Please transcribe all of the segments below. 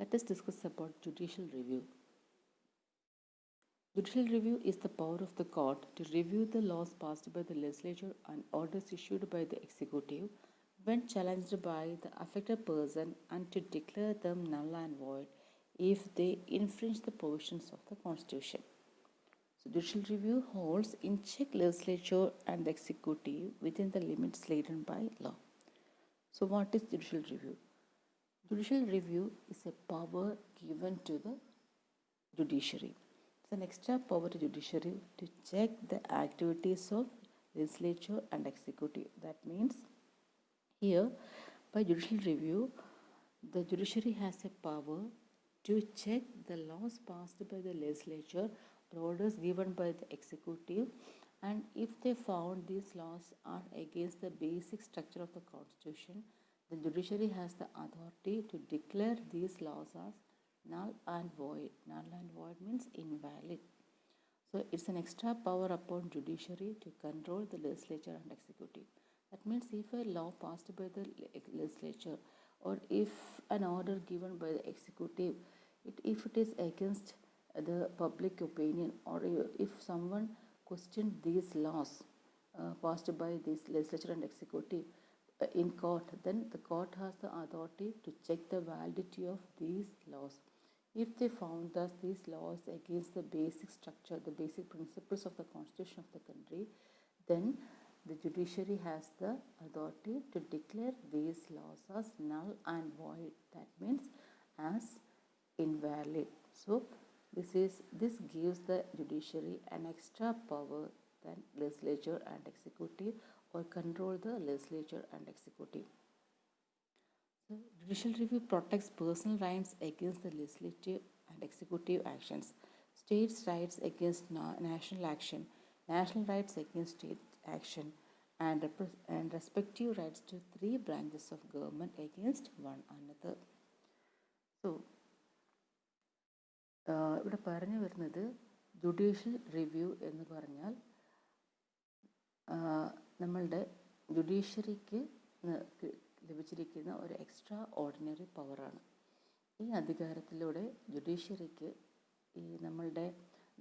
Let us discuss about judicial review. Judicial review is the power of the court to review the laws passed by the legislature and orders issued by the executive when challenged by the affected person and to declare them null and void if they infringe the provisions of the Constitution. So, judicial review holds in check legislature and the executive within the limits laid down by law. So, what is judicial review? Judicial review is a power given to the judiciary. It's an extra power to judiciary to check the activities of legislature and executive. That means here by judicial review, the judiciary has a power to check the laws passed by the legislature or orders given by the executive, and if they found these laws are against the basic structure of the Constitution, the judiciary has the authority to declare these laws as null and void. Null and void means invalid. So it's an extra power upon judiciary to control the legislature and executive. That means if a law passed by the legislature or if an order given by the executive, if it is against the public opinion, or if someone questioned these laws passed by this legislature and executive in court, then the court has the authority to check the validity of these laws. If they found that these laws against the basic structure, the basic principles of the Constitution of the country, then the judiciary has the authority to declare these laws as null and void. That means as invalid. So this gives the judiciary an extra power than legislature and executive, or control the legislature and executive. So judicial review protects personal rights against the legislative and executive actions, states' rights against national action, national rights against state action, and respective rights to three branches of government against one another. So ഇവിടെ പറഞ്ഞു വരുന്നത് judicial review എന്ന് പറഞ്ഞാൽ നമ്മളുടെ ജുഡീഷ്യറിക്ക് ലഭിച്ചിരിക്കുന്ന ഒരു extra ordinary പവറാണ്. ഈ അധികാരത്തിലൂടെ ജുഡീഷ്യറിക്ക് ഈ നമ്മളുടെ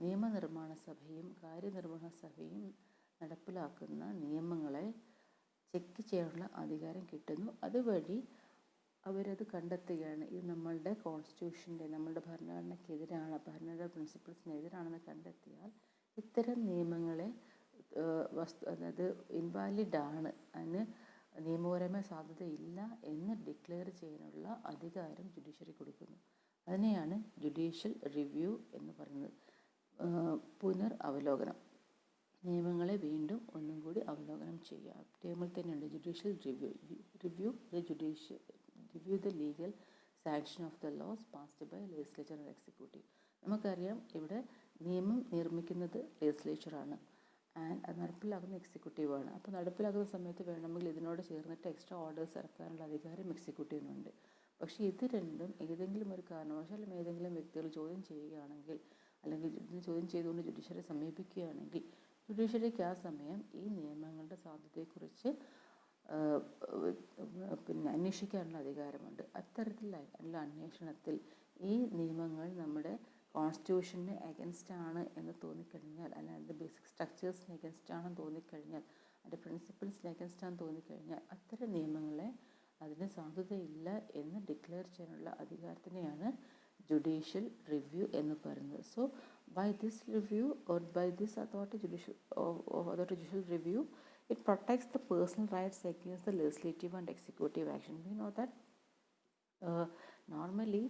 നിയമനിർമ്മാണ സഭയും കാര്യനിർവഹണ സഭയും നടപ്പിലാക്കുന്ന നിയമങ്ങളെ ചെക്ക് ചെയ്യാനുള്ള അധികാരം കിട്ടുന്നു. അതുവഴി അവരത് കണ്ടെത്തുകയാണ് ഇത് നമ്മളുടെ കോൺസ്റ്റിറ്റ്യൂഷൻ്റെ, നമ്മളുടെ ഭരണഘടനയ്ക്കെതിരാണ്, ഭരണഘടന പ്രിൻസിപ്പിൾസിനെതിരാണെന്ന് കണ്ടെത്തിയാൽ ഇത്തരം നിയമങ്ങളെ അതായത് ഇൻവാലിഡാണ്, അതിന് നിയമപരമായ സാധ്യതയില്ല എന്ന് ഡിക്ലെയർ ചെയ്യാനുള്ള അധികാരം ജുഡീഷ്യറി കൊടുക്കുന്നു. അതിനെയാണ് ജുഡീഷ്യൽ റിവ്യൂ എന്ന് പറയുന്നത്. പുനർ നിയമങ്ങളെ വീണ്ടും ഒന്നും കൂടി അവലോകനം ചെയ്യുക. ടേമിൽ തന്നെയുണ്ട് judicial review the legal sanction of the laws passed by legislature and executive. നമുക്കറിയാം ഇവിടെ നിയമം നിർമ്മിക്കുന്നത് ലെജിസ്ലേച്ചറാണ് ആൻഡ് അത് നടപ്പിലാക്കുന്ന എക്സിക്യൂട്ടീവാണ്. അപ്പോൾ നടപ്പിലാക്കുന്ന സമയത്ത് വേണമെങ്കിൽ ഇതിനോട് ചേർന്നിട്ട് എക്സ്ട്രാ ഓർഡേഴ്സ് ഇറക്കാനുള്ള അധികാരം എക്സിക്യൂട്ടീവിനുണ്ട്. പക്ഷേ ഇത് രണ്ടും ഏതെങ്കിലും ഒരു കാരണവശാലും ഏതെങ്കിലും വ്യക്തികൾ ചോദ്യം ചെയ്യുകയാണെങ്കിൽ, അല്ലെങ്കിൽ ഇതിന് ചോദ്യം ചെയ്തുകൊണ്ട് ജുഡീഷ്യറിയെ സമീപിക്കുകയാണെങ്കിൽ ജുഡീഷ്യറിക്ക് ആ സമയം ഈ നിയമങ്ങളുടെ സാധ്യതയെക്കുറിച്ച് അന്വേഷിക്കാനുള്ള അധികാരമുണ്ട്. അത്തരത്തിലുള്ള അന്വേഷണത്തിൽ ഈ നിയമങ്ങൾ നമ്മുടെ കോൺസ്റ്റിറ്റ്യൂഷന് എഗൻസ്റ്റ് ആണ് എന്ന് തോന്നിക്കഴിഞ്ഞാൽ, അല്ലെങ്കിൽ അതിൻ്റെ ബേസിക് സ്ട്രക്ചേഴ്സിന് എഗൻസ്റ്റ് ആണെന്ന് തോന്നിക്കഴിഞ്ഞാൽ, അതിൻ്റെ പ്രിൻസിപ്പിൾസിന് എഗൻസ്റ്റ് ആണെന്ന് തോന്നിക്കഴിഞ്ഞാൽ അത്തരം നിയമങ്ങളെ അതിന് സാധ്യതയില്ല എന്ന് ഡിക്ലെയർ ചെയ്യാനുള്ള അധികാരത്തിനെയാണ് ജുഡീഷ്യൽ റിവ്യൂ എന്ന് പറയുന്നത്. So by this review or by this judicial review it protects the personal rights against the legislative and executive action. We know that normally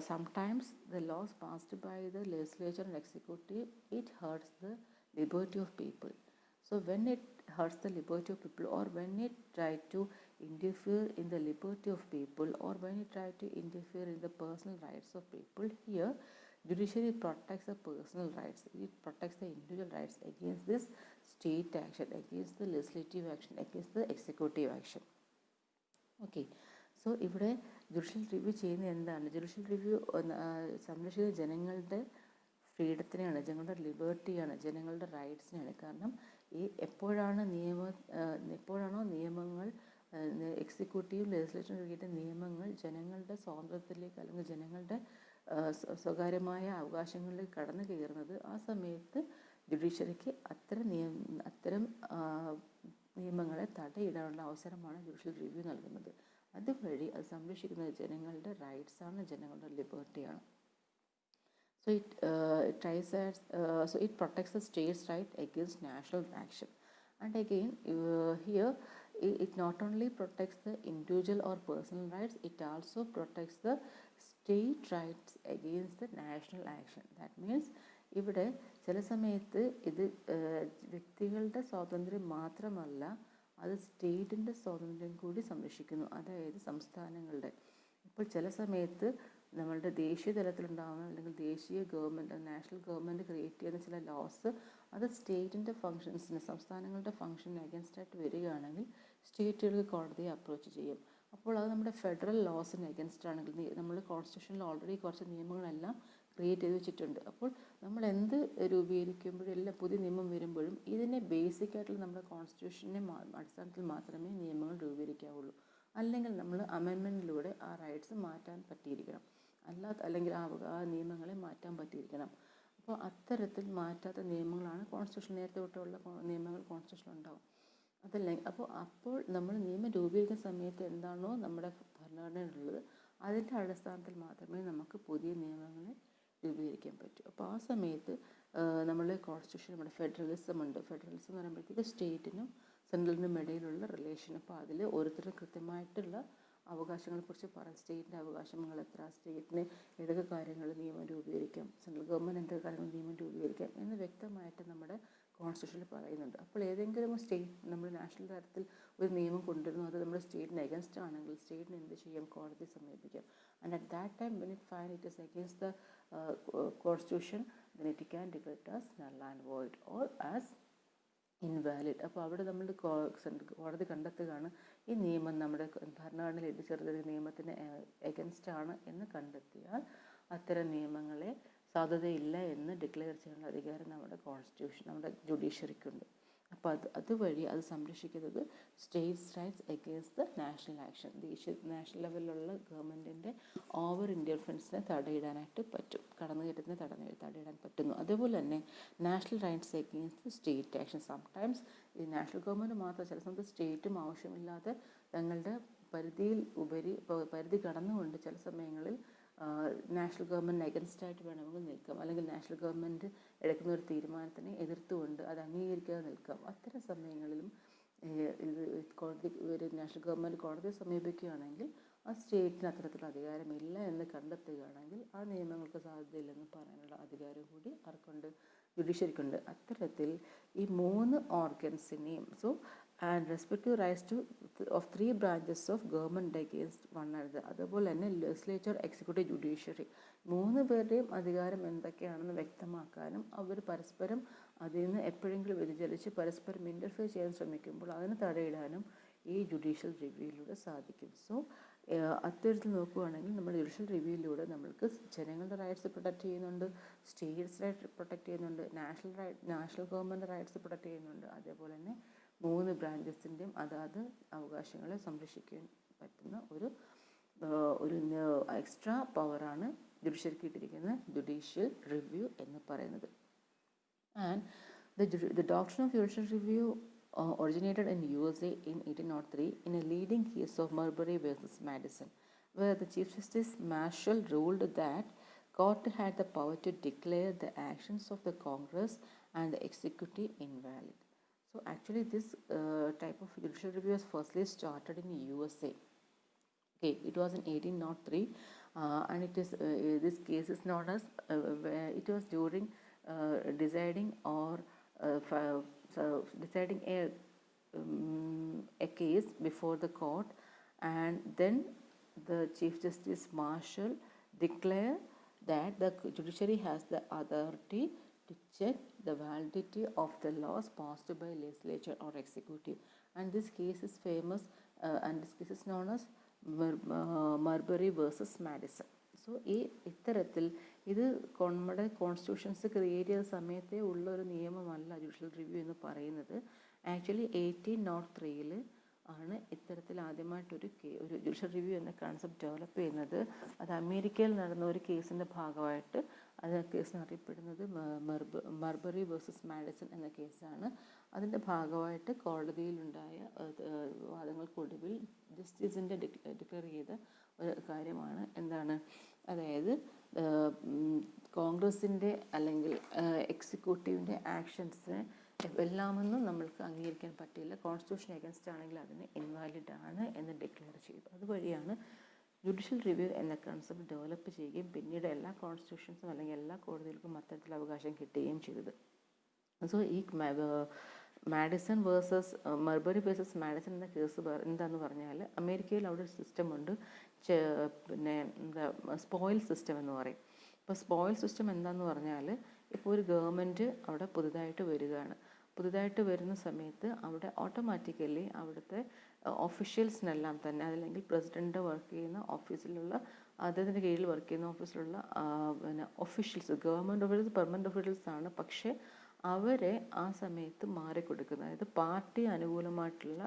sometimes the laws passed by the legislature and executive, it hurts the liberty of people. So when it hurts the liberty of people, or when it try to interfere in the liberty of people, or when it try to interfere in the personal rights of people, here judiciary protects the personal rights, it protects the individual rights against this state action, against the legislative action, against the executive action. Okay, so ഇവിടെ judicial review ചെയ്യുന്നത് എന്താണ്? Judicial review സംരക്ഷിക്കുന്ന ജനങ്ങളുടെ ഫ്രീഡത്തിനെയാണ്, ജനങ്ങളുടെ ലിബർട്ടിയാണ്, ജനങ്ങളുടെ റൈറ്റ്സിനെയാണ്. കാരണം എപ്പോഴാണോ നിയമങ്ങൾ എക്സിക്യൂട്ടീവ് ലെജിസ്ലേഷൻ ക്രിയേറ്റ് നിയമങ്ങൾ ജനങ്ങളുടെ സ്വാതന്ത്ര്യത്തിലേക്ക് അല്ലെങ്കിൽ ജനങ്ങളുടെ സ്വകാര്യമായ അവകാശങ്ങളിലേക്ക് കടന്നു കയറുന്നത്, ആ സമയത്ത് ജുഡീഷ്യറിക്ക് അത്തരം നിയമങ്ങളെ തടയിടാനുള്ള അവസരമാണ് ജുഡീഷ്യൽ റിവ്യൂ നൽകുന്നത്. അതുവഴി അത് സംരക്ഷിക്കുന്നത് ജനങ്ങളുടെ റൈറ്റ്സാണ്, ജനങ്ങളുടെ ലിബർട്ടിയാണ്. So it protects the state's right against national action. And again, here it not only protects the individual or personal rights, it also protects the state rights against the national action. That means ഇവിടെ ചില സമയത്ത് ഇത് വ്യക്തികളുടെ സ്വാതന്ത്ര്യം മാത്രമല്ല, അത് സ്റ്റേറ്റിൻ്റെ സ്വാതന്ത്ര്യം കൂടി സംരക്ഷിക്കുന്നു. അതായത് സംസ്ഥാനങ്ങളുടെ. ഇപ്പോൾ ചില സമയത്ത് നമ്മളുടെ ദേശീയ തലത്തിലുണ്ടാകുന്ന അല്ലെങ്കിൽ ദേശീയ ഗവൺമെൻറ്, നാഷണൽ ഗവൺമെൻറ് ക്രിയേറ്റ് ചെയ്യുന്ന ചില ലോസ് അത് സ്റ്റേറ്റിൻ്റെ ഫങ്ഷൻസിന്, സംസ്ഥാനങ്ങളുടെ ഫങ്ഷന് അഗൻസ്റ്റായിട്ട് വരികയാണെങ്കിൽ സ്റ്റേറ്റുകൾക്ക് കോടതിയെ അപ്രോച്ച് ചെയ്യും. അപ്പോൾ അത് നമ്മുടെ ഫെഡറൽ ലോസിന് അഗൻസ്റ്റ് ആണെങ്കിൽ, നമ്മൾ കോൺസ്റ്റിറ്റ്യൂഷനിൽ ഓൾറെഡി കുറച്ച് നിയമങ്ങളെല്ലാം ക്രിയേറ്റ് ചെയ്ത് വെച്ചിട്ടുണ്ട്. അപ്പോൾ നമ്മൾ എന്ത് രൂപീകരിക്കുമ്പോഴും എല്ലാം പുതിയ നിയമം വരുമ്പോഴും ഇതിനെ ബേസിക്കായിട്ടുള്ള നമ്മുടെ കോൺസ്റ്റിറ്റ്യൂഷനെ അടിസ്ഥാനത്തിൽ മാത്രമേ നിയമങ്ങൾ രൂപീകരിക്കാവുള്ളൂ. അല്ലെങ്കിൽ നമ്മൾ അമെൻമെൻറ്റിലൂടെ ആ റൈറ്റ്സ് മാറ്റാൻ പറ്റിയിരിക്കണം, അല്ലെങ്കിൽ ആ നിയമങ്ങളെ മാറ്റാൻ പറ്റിയിരിക്കണം. അപ്പോൾ അത്തരത്തിൽ മാറ്റാത്ത നിയമങ്ങളാണ് കോൺസ്റ്റിറ്റ്യൂഷൻ, നേരത്തെ തൊട്ടുള്ള നിയമങ്ങൾ കോൺസ്റ്റിറ്റ്യൂഷൻ ഉണ്ടാവും. അപ്പോൾ നമ്മൾ നിയമം രൂപീകരിക്കുന്ന സമയത്ത് എന്താണോ നമ്മുടെ ഭരണഘടനയിലുള്ളത് അതിൻ്റെ അടിസ്ഥാനത്തിൽ മാത്രമേ നമുക്ക് പുതിയ നിയമങ്ങളെ രൂപീകരിക്കാൻ പറ്റൂ. അപ്പോൾ ആ സമയത്ത് നമ്മളുടെ കോൺസ്റ്റിറ്റ്യൂഷൻ, നമ്മുടെ ഫെഡറലിസം ഉണ്ട്. ഫെഡറലിസം എന്ന് പറയുമ്പോഴത്തേക്ക് സ്റ്റേറ്റിനും സെൻട്രലിനും ഇടയിലുള്ള റിലേഷൻ. അപ്പോൾ അതിൽ ഓരോരുത്തരും കൃത്യമായിട്ടുള്ള അവകാശങ്ങളെക്കുറിച്ച് പറയാം. സ്റ്റേറ്റിൻ്റെ അവകാശങ്ങൾ എത്ര, സ്റ്റേറ്റിന് ഏതൊക്കെ കാര്യങ്ങൾ നിയമം രൂപീകരിക്കാം, സെൻട്രൽ ഗവൺമെൻറ് എന്തൊക്കെ കാര്യങ്ങൾ നിയമം രൂപീകരിക്കാം എന്ന് വ്യക്തമായിട്ട് നമ്മുടെ കോൺസ്റ്റിറ്റ്യൂഷനിൽ പറയുന്നുണ്ട്. അപ്പോൾ ഏതെങ്കിലും സ്റ്റേറ്റ് നമ്മൾ നാഷണൽ തലത്തിൽ ഒരു നിയമം കൊണ്ടുവരുന്നു, അത് നമ്മുടെ സ്റ്റേറ്റിന് അഗൻസ്റ്റ് ആണെങ്കിൽ സ്റ്റേറ്റിന് എന്ത് ചെയ്യാം, കോടതി സമീപിക്കാം. And at that time when it find it is against the constitution, then it can declare it as null and void or as invalid. അപ്പോൾ അവിടെ നമ്മൾ കോടതി കണ്ടെത്തുകയാണ് ഈ നിയമം നമ്മുടെ ഭരണഘടനയിൽ എഴുതിച്ചേർത്ത നിയമത്തിന് എഗൻസ്റ്റ് ആണ് എന്ന് കണ്ടെത്തിയാൽ അത്തരം നിയമങ്ങളെ സാധുതയില്ല എന്ന് ഡിക്ലെയർ ചെയ്യാനുള്ള അധികാരം നമ്മുടെ കോൺസ്റ്റിറ്റ്യൂഷൻ, നമ്മുടെ ജുഡീഷ്യറിക്കുണ്ട്. അപ്പോൾ അതുവഴി അത് സംരക്ഷിക്കുന്നത് States rights against the national action. National ലെവലിലുള്ള ഗവൺമെൻറ്റിൻ്റെ ഓവർ ഇൻ്റർഫറൻസിനെ തടയിടാനായിട്ട് പറ്റും, കടന്നുകയറ്റത്തിനെ തടയിടാൻ പറ്റുന്നു. അതുപോലെ തന്നെ national rights against state action. Sometimes ഈ നാഷണൽ ഗവൺമെൻറ് മാത്രം, ചില സമയത്ത് സ്റ്റേറ്റും ആവശ്യമില്ലാതെ തങ്ങളുടെ പരിധി കടന്നുകൊണ്ട് ചില സമയങ്ങളിൽ നാഷണൽ ഗവൺമെൻറ് അഗൻസ്റ്റായിട്ട് വേണമെങ്കിൽ നിൽക്കാം, അല്ലെങ്കിൽ നാഷണൽ ഗവൺമെൻറ് എടുക്കുന്ന ഒരു തീരുമാനത്തിനെ എതിർത്തുകൊണ്ട് അത് അംഗീകരിക്കാതെ നിൽക്കാം. അത്തരം സമയങ്ങളിലും ഒരു നാഷണൽ ഗവൺമെൻറ് കോടതിയെ സമീപിക്കുകയാണെങ്കിൽ ആ സ്റ്റേറ്റിന് അത്തരത്തിലുള്ള അധികാരമില്ല എന്ന് കണ്ടെത്തുകയാണെങ്കിൽ ആ നിയമങ്ങൾക്ക് സാധ്യതയില്ലെന്ന് പറയാനുള്ള അധികാരം കൂടി ആർക്കുണ്ട്, ജുഡീഷ്യറിക്കുണ്ട്. അത്തരത്തിൽ ഈ 3 ഓർഗൻസിനെയും and respective rights of 3 branches of government against one another. അതുപോലെ തന്നെ ലെജിസ്ലേച്ചർ, എക്സിക്യൂട്ടീവ്, ജുഡീഷ്യറി 3 പേരുടെയും അധികാരം എന്തൊക്കെയാണെന്ന് വ്യക്തമാക്കാനും അവർ പരസ്പരം അതിൽ നിന്ന് എപ്പോഴെങ്കിലും വ്യതിചലിച്ച് പരസ്പരം ഇൻ്റർഫിയർ ചെയ്യാൻ ശ്രമിക്കുമ്പോൾ അതിന് തടയിടാനും ഈ ജുഡീഷ്യൽ റിവ്യൂയിലൂടെ സാധിക്കും. അത്തരത്തിൽ നോക്കുകയാണെങ്കിൽ നമ്മൾ ജുഡീഷ്യൽ റിവ്യൂയിലൂടെ നമ്മൾക്ക് ജനങ്ങളുടെ റൈറ്റ്സ് പ്രൊട്ടക്റ്റ് ചെയ്യുന്നുണ്ട്, സ്റ്റേറ്റ്സ് റൈറ്റ് പ്രൊട്ടക്റ്റ് ചെയ്യുന്നുണ്ട്, നാഷണൽ ഗവൺമെൻറ് റൈറ്റ്സ് പ്രൊട്ടക്റ്റ് ചെയ്യുന്നുണ്ട്. അതേപോലെ തന്നെ 3 ബ്രാഞ്ചസിൻ്റെയും അതാത് അവകാശങ്ങളെ സംരക്ഷിക്കാൻ പറ്റുന്ന ഒരു എക്സ്ട്രാ പവറാണ് ജുഡീഷ്യറിക്ക് കിട്ടിയിരിക്കുന്ന ജുഡീഷ്യൽ റിവ്യൂ എന്ന് പറയുന്നത്. And the doctrine of judicial review originated in USA in 1803 in a leading case of Marbury versus Madison, where the Chief Justice Marshall ruled that court had the power to declare the actions of the Congress and the executive invalid. So actually this type of judicial review was firstly started in USA. Okay, it was in 1803 and it is this case is known as it was during deciding a case before the court, and then the Chief Justice Marshall declared that the judiciary has the authority to check the validity of the laws passed by legislature or executive. And this case is famous and this case is known as Marbury versus Madison. ഇത്തരത്തിൽ ഇത് നമ്മുടെ constitutions create ചെയ്ത സമയത്തെ ഉള്ള ഒരു നിയമമല്ല judicial review എന്ന് പറയുന്നത്. Actually 1803 ആണ് ഇത്തരത്തിൽ ആദ്യമായിട്ടൊരു ഒരു ജുഡീഷ്യൽ റിവ്യൂ എന്ന കൺസെപ്റ്റ് ഡെവലപ്പ് ചെയ്യുന്നത്. അത് അമേരിക്കയിൽ നടന്ന ഒരു കേസിൻ്റെ ഭാഗമായിട്ട് അത് കേസിന് അറിയപ്പെടുന്നത് മർബറി വേഴ്സസ് മാഡിസൺ എന്ന കേസാണ്. അതിൻ്റെ ഭാഗമായിട്ട് കോടതിയിലുണ്ടായ വാദങ്ങൾക്കൊടുവിൽ ജസ്റ്റിസിൻ്റെ ഡിക്ലെയർ ചെയ്ത ഒരു കാര്യമാണ് എന്താണ്, അതായത് കോൺഗ്രസിൻ്റെ അല്ലെങ്കിൽ എക്സിക്യൂട്ടീവിൻ്റെ ആക്ഷൻസിനെ എല്ലാമൊന്നും നമ്മൾക്ക് അംഗീകരിക്കാൻ പറ്റില്ല, കോൺസ്റ്റിറ്റ്യൂഷൻ എഗൻസ്റ്റ് ആണെങ്കിൽ അതിന് ഇൻവാലിഡ് ആണ് എന്ന് ഡിക്ലെയർ ചെയ്തു. അതുവഴിയാണ് ജുഡീഷ്യൽ റിവ്യൂ എന്ന കൺസെപ്റ്റ് ഡെവലപ്പ് ചെയ്യുകയും പിന്നീട് എല്ലാ കോൺസ്റ്റിറ്റ്യൂഷൻസും അല്ലെങ്കിൽ എല്ലാ കോടതികൾക്കും അത്തരത്തിലുള്ള അവകാശം കിട്ടുകയും ചെയ്തത്. സോ ഈ മാഡിസൺ വേഴ്സസ് മർബറി വേഴ്സസ് മാഡിസൺ എന്ന കേസ് എന്താണെന്ന് പറഞ്ഞാൽ, അമേരിക്കയിൽ അവിടെ ഒരു സിസ്റ്റമുണ്ട്, പിന്നെ എന്താ സ്പോയിൽ സിസ്റ്റം എന്ന് പറയും. ഇപ്പോൾ സ്പോയിൽ സിസ്റ്റം എന്താണെന്ന് പറഞ്ഞാൽ, ഇപ്പോൾ ഒരു ഗവൺമെൻറ് അവിടെ പുതുതായിട്ട് വരുന്ന സമയത്ത് അവിടെ ഓട്ടോമാറ്റിക്കലി അവിടുത്തെ ഒഫീഷ്യൽസിനെല്ലാം തന്നെ, അതല്ലെങ്കിൽ പ്രസിഡൻ്റ് വർക്ക് ചെയ്യുന്ന ഓഫീസിലുള്ള അദ്ദേഹത്തിൻ്റെ കീഴിൽ വർക്ക് ചെയ്യുന്ന ഓഫീസിലുള്ള പിന്നെ officials, government officials permanent officials ആണ്. പക്ഷേ അവരെ ആ സമയത്ത് മാറിക്കൊടുക്കുന്നത്, അതായത് പാർട്ടി അനുകൂലമായിട്ടുള്ള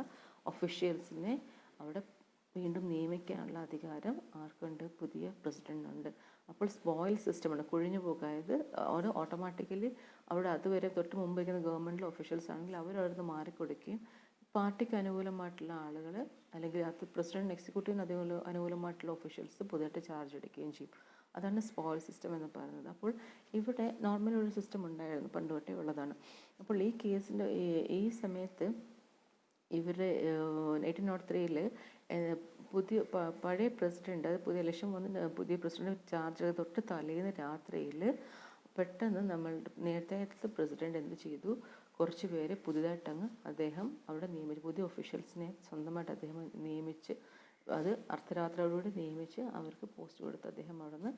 ഒഫീഷ്യൽസിനെ അവിടെ വീണ്ടും നിയമിക്കാനുള്ള അധികാരം ആർക്കുണ്ട്? പുതിയ പ്രസിഡൻറ്റിനുണ്ട്. അപ്പോൾ സ്പോയിൽ സിസ്റ്റമാണ്, കുഴിഞ്ഞു പോകായത് അവർ ഓട്ടോമാറ്റിക്കലി അവിടെ അതുവരെ തൊട്ട് മുമ്പ് വയ്ക്കുന്ന ഗവൺമെൻറ്റിലെ ഒഫീഷ്യൽസ് ആണെങ്കിൽ അവരവിടുന്ന് മാറിക്കൊടുക്കുകയും പാർട്ടിക്ക് അനുകൂലമായിട്ടുള്ള ആളുകൾ അല്ലെങ്കിൽ അത് പ്രസിഡന്റ് എക്സിക്യൂട്ടീവിന് അനുകൂലമായിട്ടുള്ള ഒഫീഷ്യൽസ് പുതിയതായിട്ട് ചാർജ് എടുക്കുകയും ചെയ്യും. അതാണ് സ്പോയിൽ സിസ്റ്റം എന്ന് പറയുന്നത്. അപ്പോൾ ഇവിടെ നോർമലി ഒരു സിസ്റ്റം ഉണ്ടായിരുന്നു, പണ്ട് തൊട്ടേ ഉള്ളതാണ്. അപ്പോൾ ഈ കേസിൻ്റെ ഈ സമയത്ത് ഇവരുടെ 1803 പഴയ പ്രസിഡന്റ്, അത് പുതിയ ഇലക്ഷൻ വന്ന് പുതിയ പ്രസിഡന്റ് ചാർജ് തൊട്ട് തലേന്ന് രാത്രിയിൽ പെട്ടെന്ന് നേരത്തെ പ്രസിഡന്റ് എന്ത് ചെയ്തു, കുറച്ച് പേരെ പുതുതായിട്ടങ്ങ് അദ്ദേഹം അവിടെ നിയമിച്ചു, പുതിയ ഒഫീഷ്യൽസിനെ സ്വന്തമായിട്ട് അദ്ദേഹം നിയമിച്ച്, അത് അർദ്ധരാത്രിയോടുകൂടി നിയമിച്ച് അവർക്ക് പോസ്റ്റ് കൊടുത്ത് അദ്ദേഹം അവിടെ നിന്ന്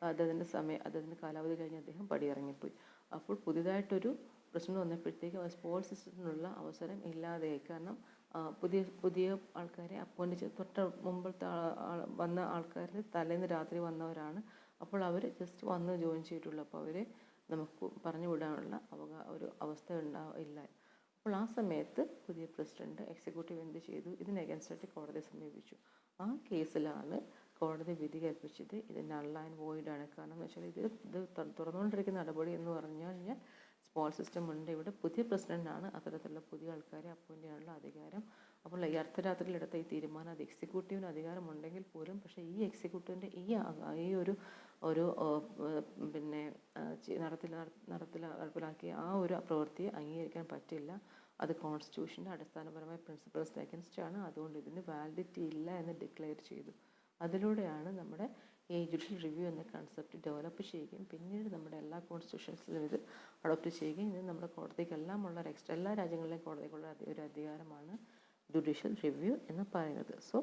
അദ്ദേഹത്തിൻ്റെ കാലാവധി കഴിഞ്ഞ് അദ്ദേഹം പടിയിറങ്ങിപ്പോയി. അപ്പോൾ പുതിയതായിട്ടൊരു പ്രശ്നം വന്നപ്പോഴത്തേക്ക് സ്പോർട്സ് സിസ്റ്റത്തിനുള്ള അവസരം ഇല്ലാതെയായി. കാരണം പുതിയ ആൾക്കാരെ അപ്പോയിൻറ്റ് ചെയ്ത് തൊട്ട് മുമ്പത്തെ വന്ന ആൾക്കാർ തലേന്ന് രാത്രി വന്നവരാണ്. അപ്പോൾ അവർ ജസ്റ്റ് വന്ന് ജോയിൻ ചെയ്തിട്ടുള്ളൂ. അപ്പോൾ അവരെ നമുക്ക് പറഞ്ഞു വിടാനുള്ള ഒരു അവസ്ഥ ഇല്ല. അപ്പോൾ ആ സമയത്ത് പുതിയ പ്രസിഡന്റ് എക്സിക്യൂട്ടീവ് എന്ത് ചെയ്തു, ഇതിന് അഗൻസ്റ്റായിട്ട് കോടതിയെ സമീപിച്ചു. ആ കേസിലാണ് കോടതി വിധി കൽപ്പിച്ചത് ഇത് നൾ ആൻഡ് വോയിഡ് ആണ്. കാരണം എന്ന് വെച്ചാൽ ഇത് തുറന്നുകൊണ്ടിരിക്കുന്ന നടപടി എന്ന് പറഞ്ഞു കഴിഞ്ഞാൽ സ്പോൾ സിസ്റ്റം ഉണ്ട്. ഇവിടെ പുതിയ പ്രസിഡന്റാണ് അത്തരത്തിലുള്ള പുതിയ ആൾക്കാരെ അപ്പോയിൻ്റ് ചെയ്യാനുള്ള അധികാരം. അപ്പോൾ ഈ അർദ്ധരാത്രിയിൽ എടുത്ത ഈ തീരുമാനം അത് എക്സിക്യൂട്ടീവിന് അധികാരം ഉണ്ടെങ്കിൽ പോലും, പക്ഷേ ഈ എക്സിക്യൂട്ടീവിൻ്റെ ഈ ഒരു പിന്നെ നടപ്പിലാക്കിയ ആ ഒരു പ്രവൃത്തിയെ അംഗീകരിക്കാൻ പറ്റില്ല. അത് കോൺസ്റ്റിറ്റ്യൂഷൻ്റെ അടിസ്ഥാനപരമായ പ്രിൻസിപ്പിൾസിന് അഗൻസ്റ്റ് ആണ്. അതുകൊണ്ട് ഇതിന് വാലിഡിറ്റി ഇല്ല എന്ന് ഡിക്ലെയർ ചെയ്തു. അതിലൂടെയാണ് നമ്മുടെ ഈ ജുഡീഷ്യൽ റിവ്യൂ എന്ന കൺസെപ്റ്റ് ഡെവലപ്പ് ചെയ്യുകയും പിന്നീട് നമ്മുടെ എല്ലാ കോൺസ്റ്റിറ്റ്യൂഷൻസിലും ഇത് അഡോപ്റ്റ് ചെയ്യുകയും ഇത് നമ്മുടെ കോടതിക്കെല്ലാം ഉള്ള എല്ലാ രാജ്യങ്ങളിലെയും കോടതിക്കുള്ള ഒരു അധികാരമാണ് ജുഡീഷ്യൽ റിവ്യൂ എന്ന് പറയുന്നത്. So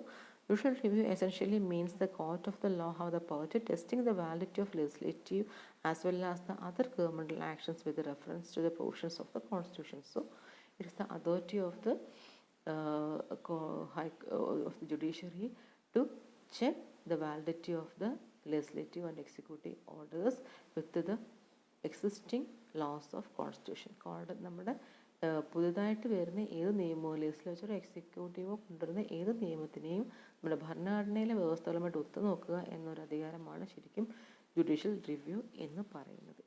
judicial review essentially means the court of the law have the power to testing the validity of legislative as well as the other governmental actions with reference to the provisions of the constitution. So it is the authority of the judiciary to check the validity of the legislative and executive orders with the existing laws of constitution. നമ്മുടെ പുതുതായിട്ട് വരുന്ന ഏത് നിയമവും ലെജിസ്ലേച്ചറോ എക്സിക്യൂട്ടീവോ കൊണ്ടുവരുന്ന ഏത് നിയമത്തിനെയും നമ്മുടെ ഭരണഘടനയിലെ വ്യവസ്ഥകളുമായിട്ട് ഒത്തുനോക്കുക എന്നൊരു അധികാരമാണ് ശരിക്കും ജുഡീഷ്യൽ റിവ്യൂ എന്ന് പറയുന്നത്.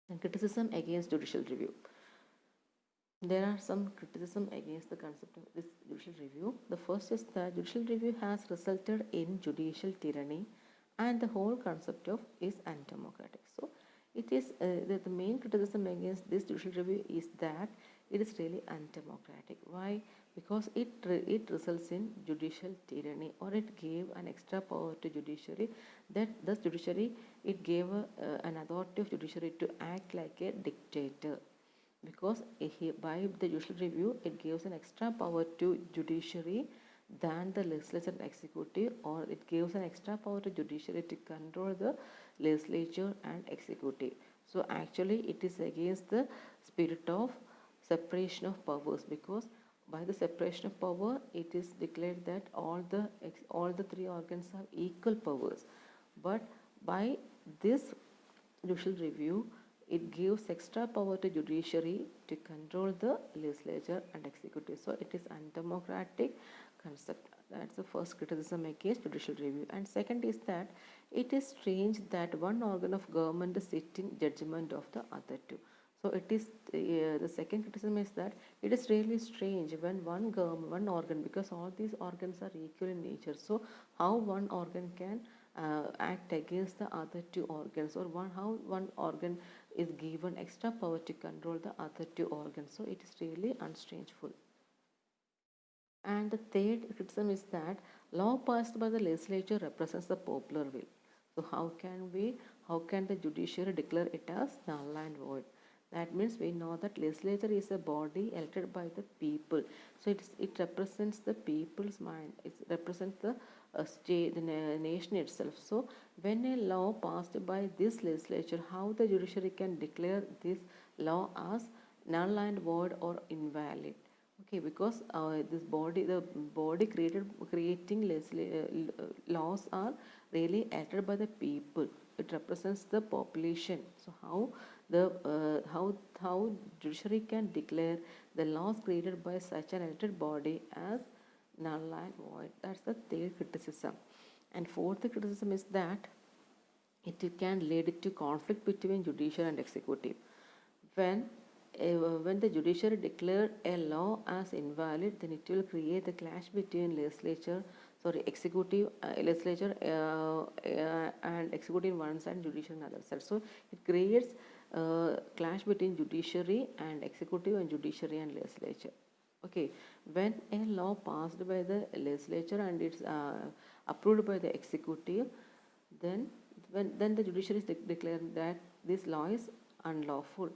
Criticism against judicial review. There are some criticism against the concept of this judicial review. The first is that judicial review has resulted in judicial tyranny and the whole concept of is undemocratic. So it is the main criticism against this judicial review is that it is really undemocratic. Why? Because it results in judicial tyranny, or it gave an extra power to judiciary, that thus judiciary it gave an authority of judiciary to act like a dictator. Because by the judicial review it gives an extra power to judiciary than the legislature and executive, or it gives an extra power to judiciary to control the legislature and executive. So actually it is against the spirit of separation of powers, because by the separation of power it is declared that all the three organs have equal powers. But by this judicial review it gives extra power to judiciary to control the legislature and executive. So it is undemocratic concept. That's the first criticism against judicial review. And second is that it is strange that one organ of government is sitting judgment of the other two. So it is the second criticism is that it is really strange when one organ, because all these organs are equal in nature. So how one organ can act against the other two organs, or how one organ is given extra power to control the other two organs. So it is really unstrangeful. And the third criticism is that law passed by the legislature represents the popular will. So how can the judiciary declare it as null and void? That means we know that legislature is a body elected by the people. So it represents the people's mind. It represents the state, the nation itself. So when a law passed by this legislature, how the judiciary can declare this law as null and void or invalid? Okay, because the body creating laws are really elected by the people. It represents the population. So how judiciary can declare the laws created by such an elected body as null and void? That's the third criticism. And fourth criticism is that it can lead to conflict between judicial and executive. When the judiciary declared a law as invalid, then it will create a clash between executive, legislature and executive on one side and judiciary on the other side. So it creates clash between judiciary and executive and judiciary and legislature. Okay, when a law passed by the legislature and it's approved by the executive, then the judiciary declares that this law is unlawful,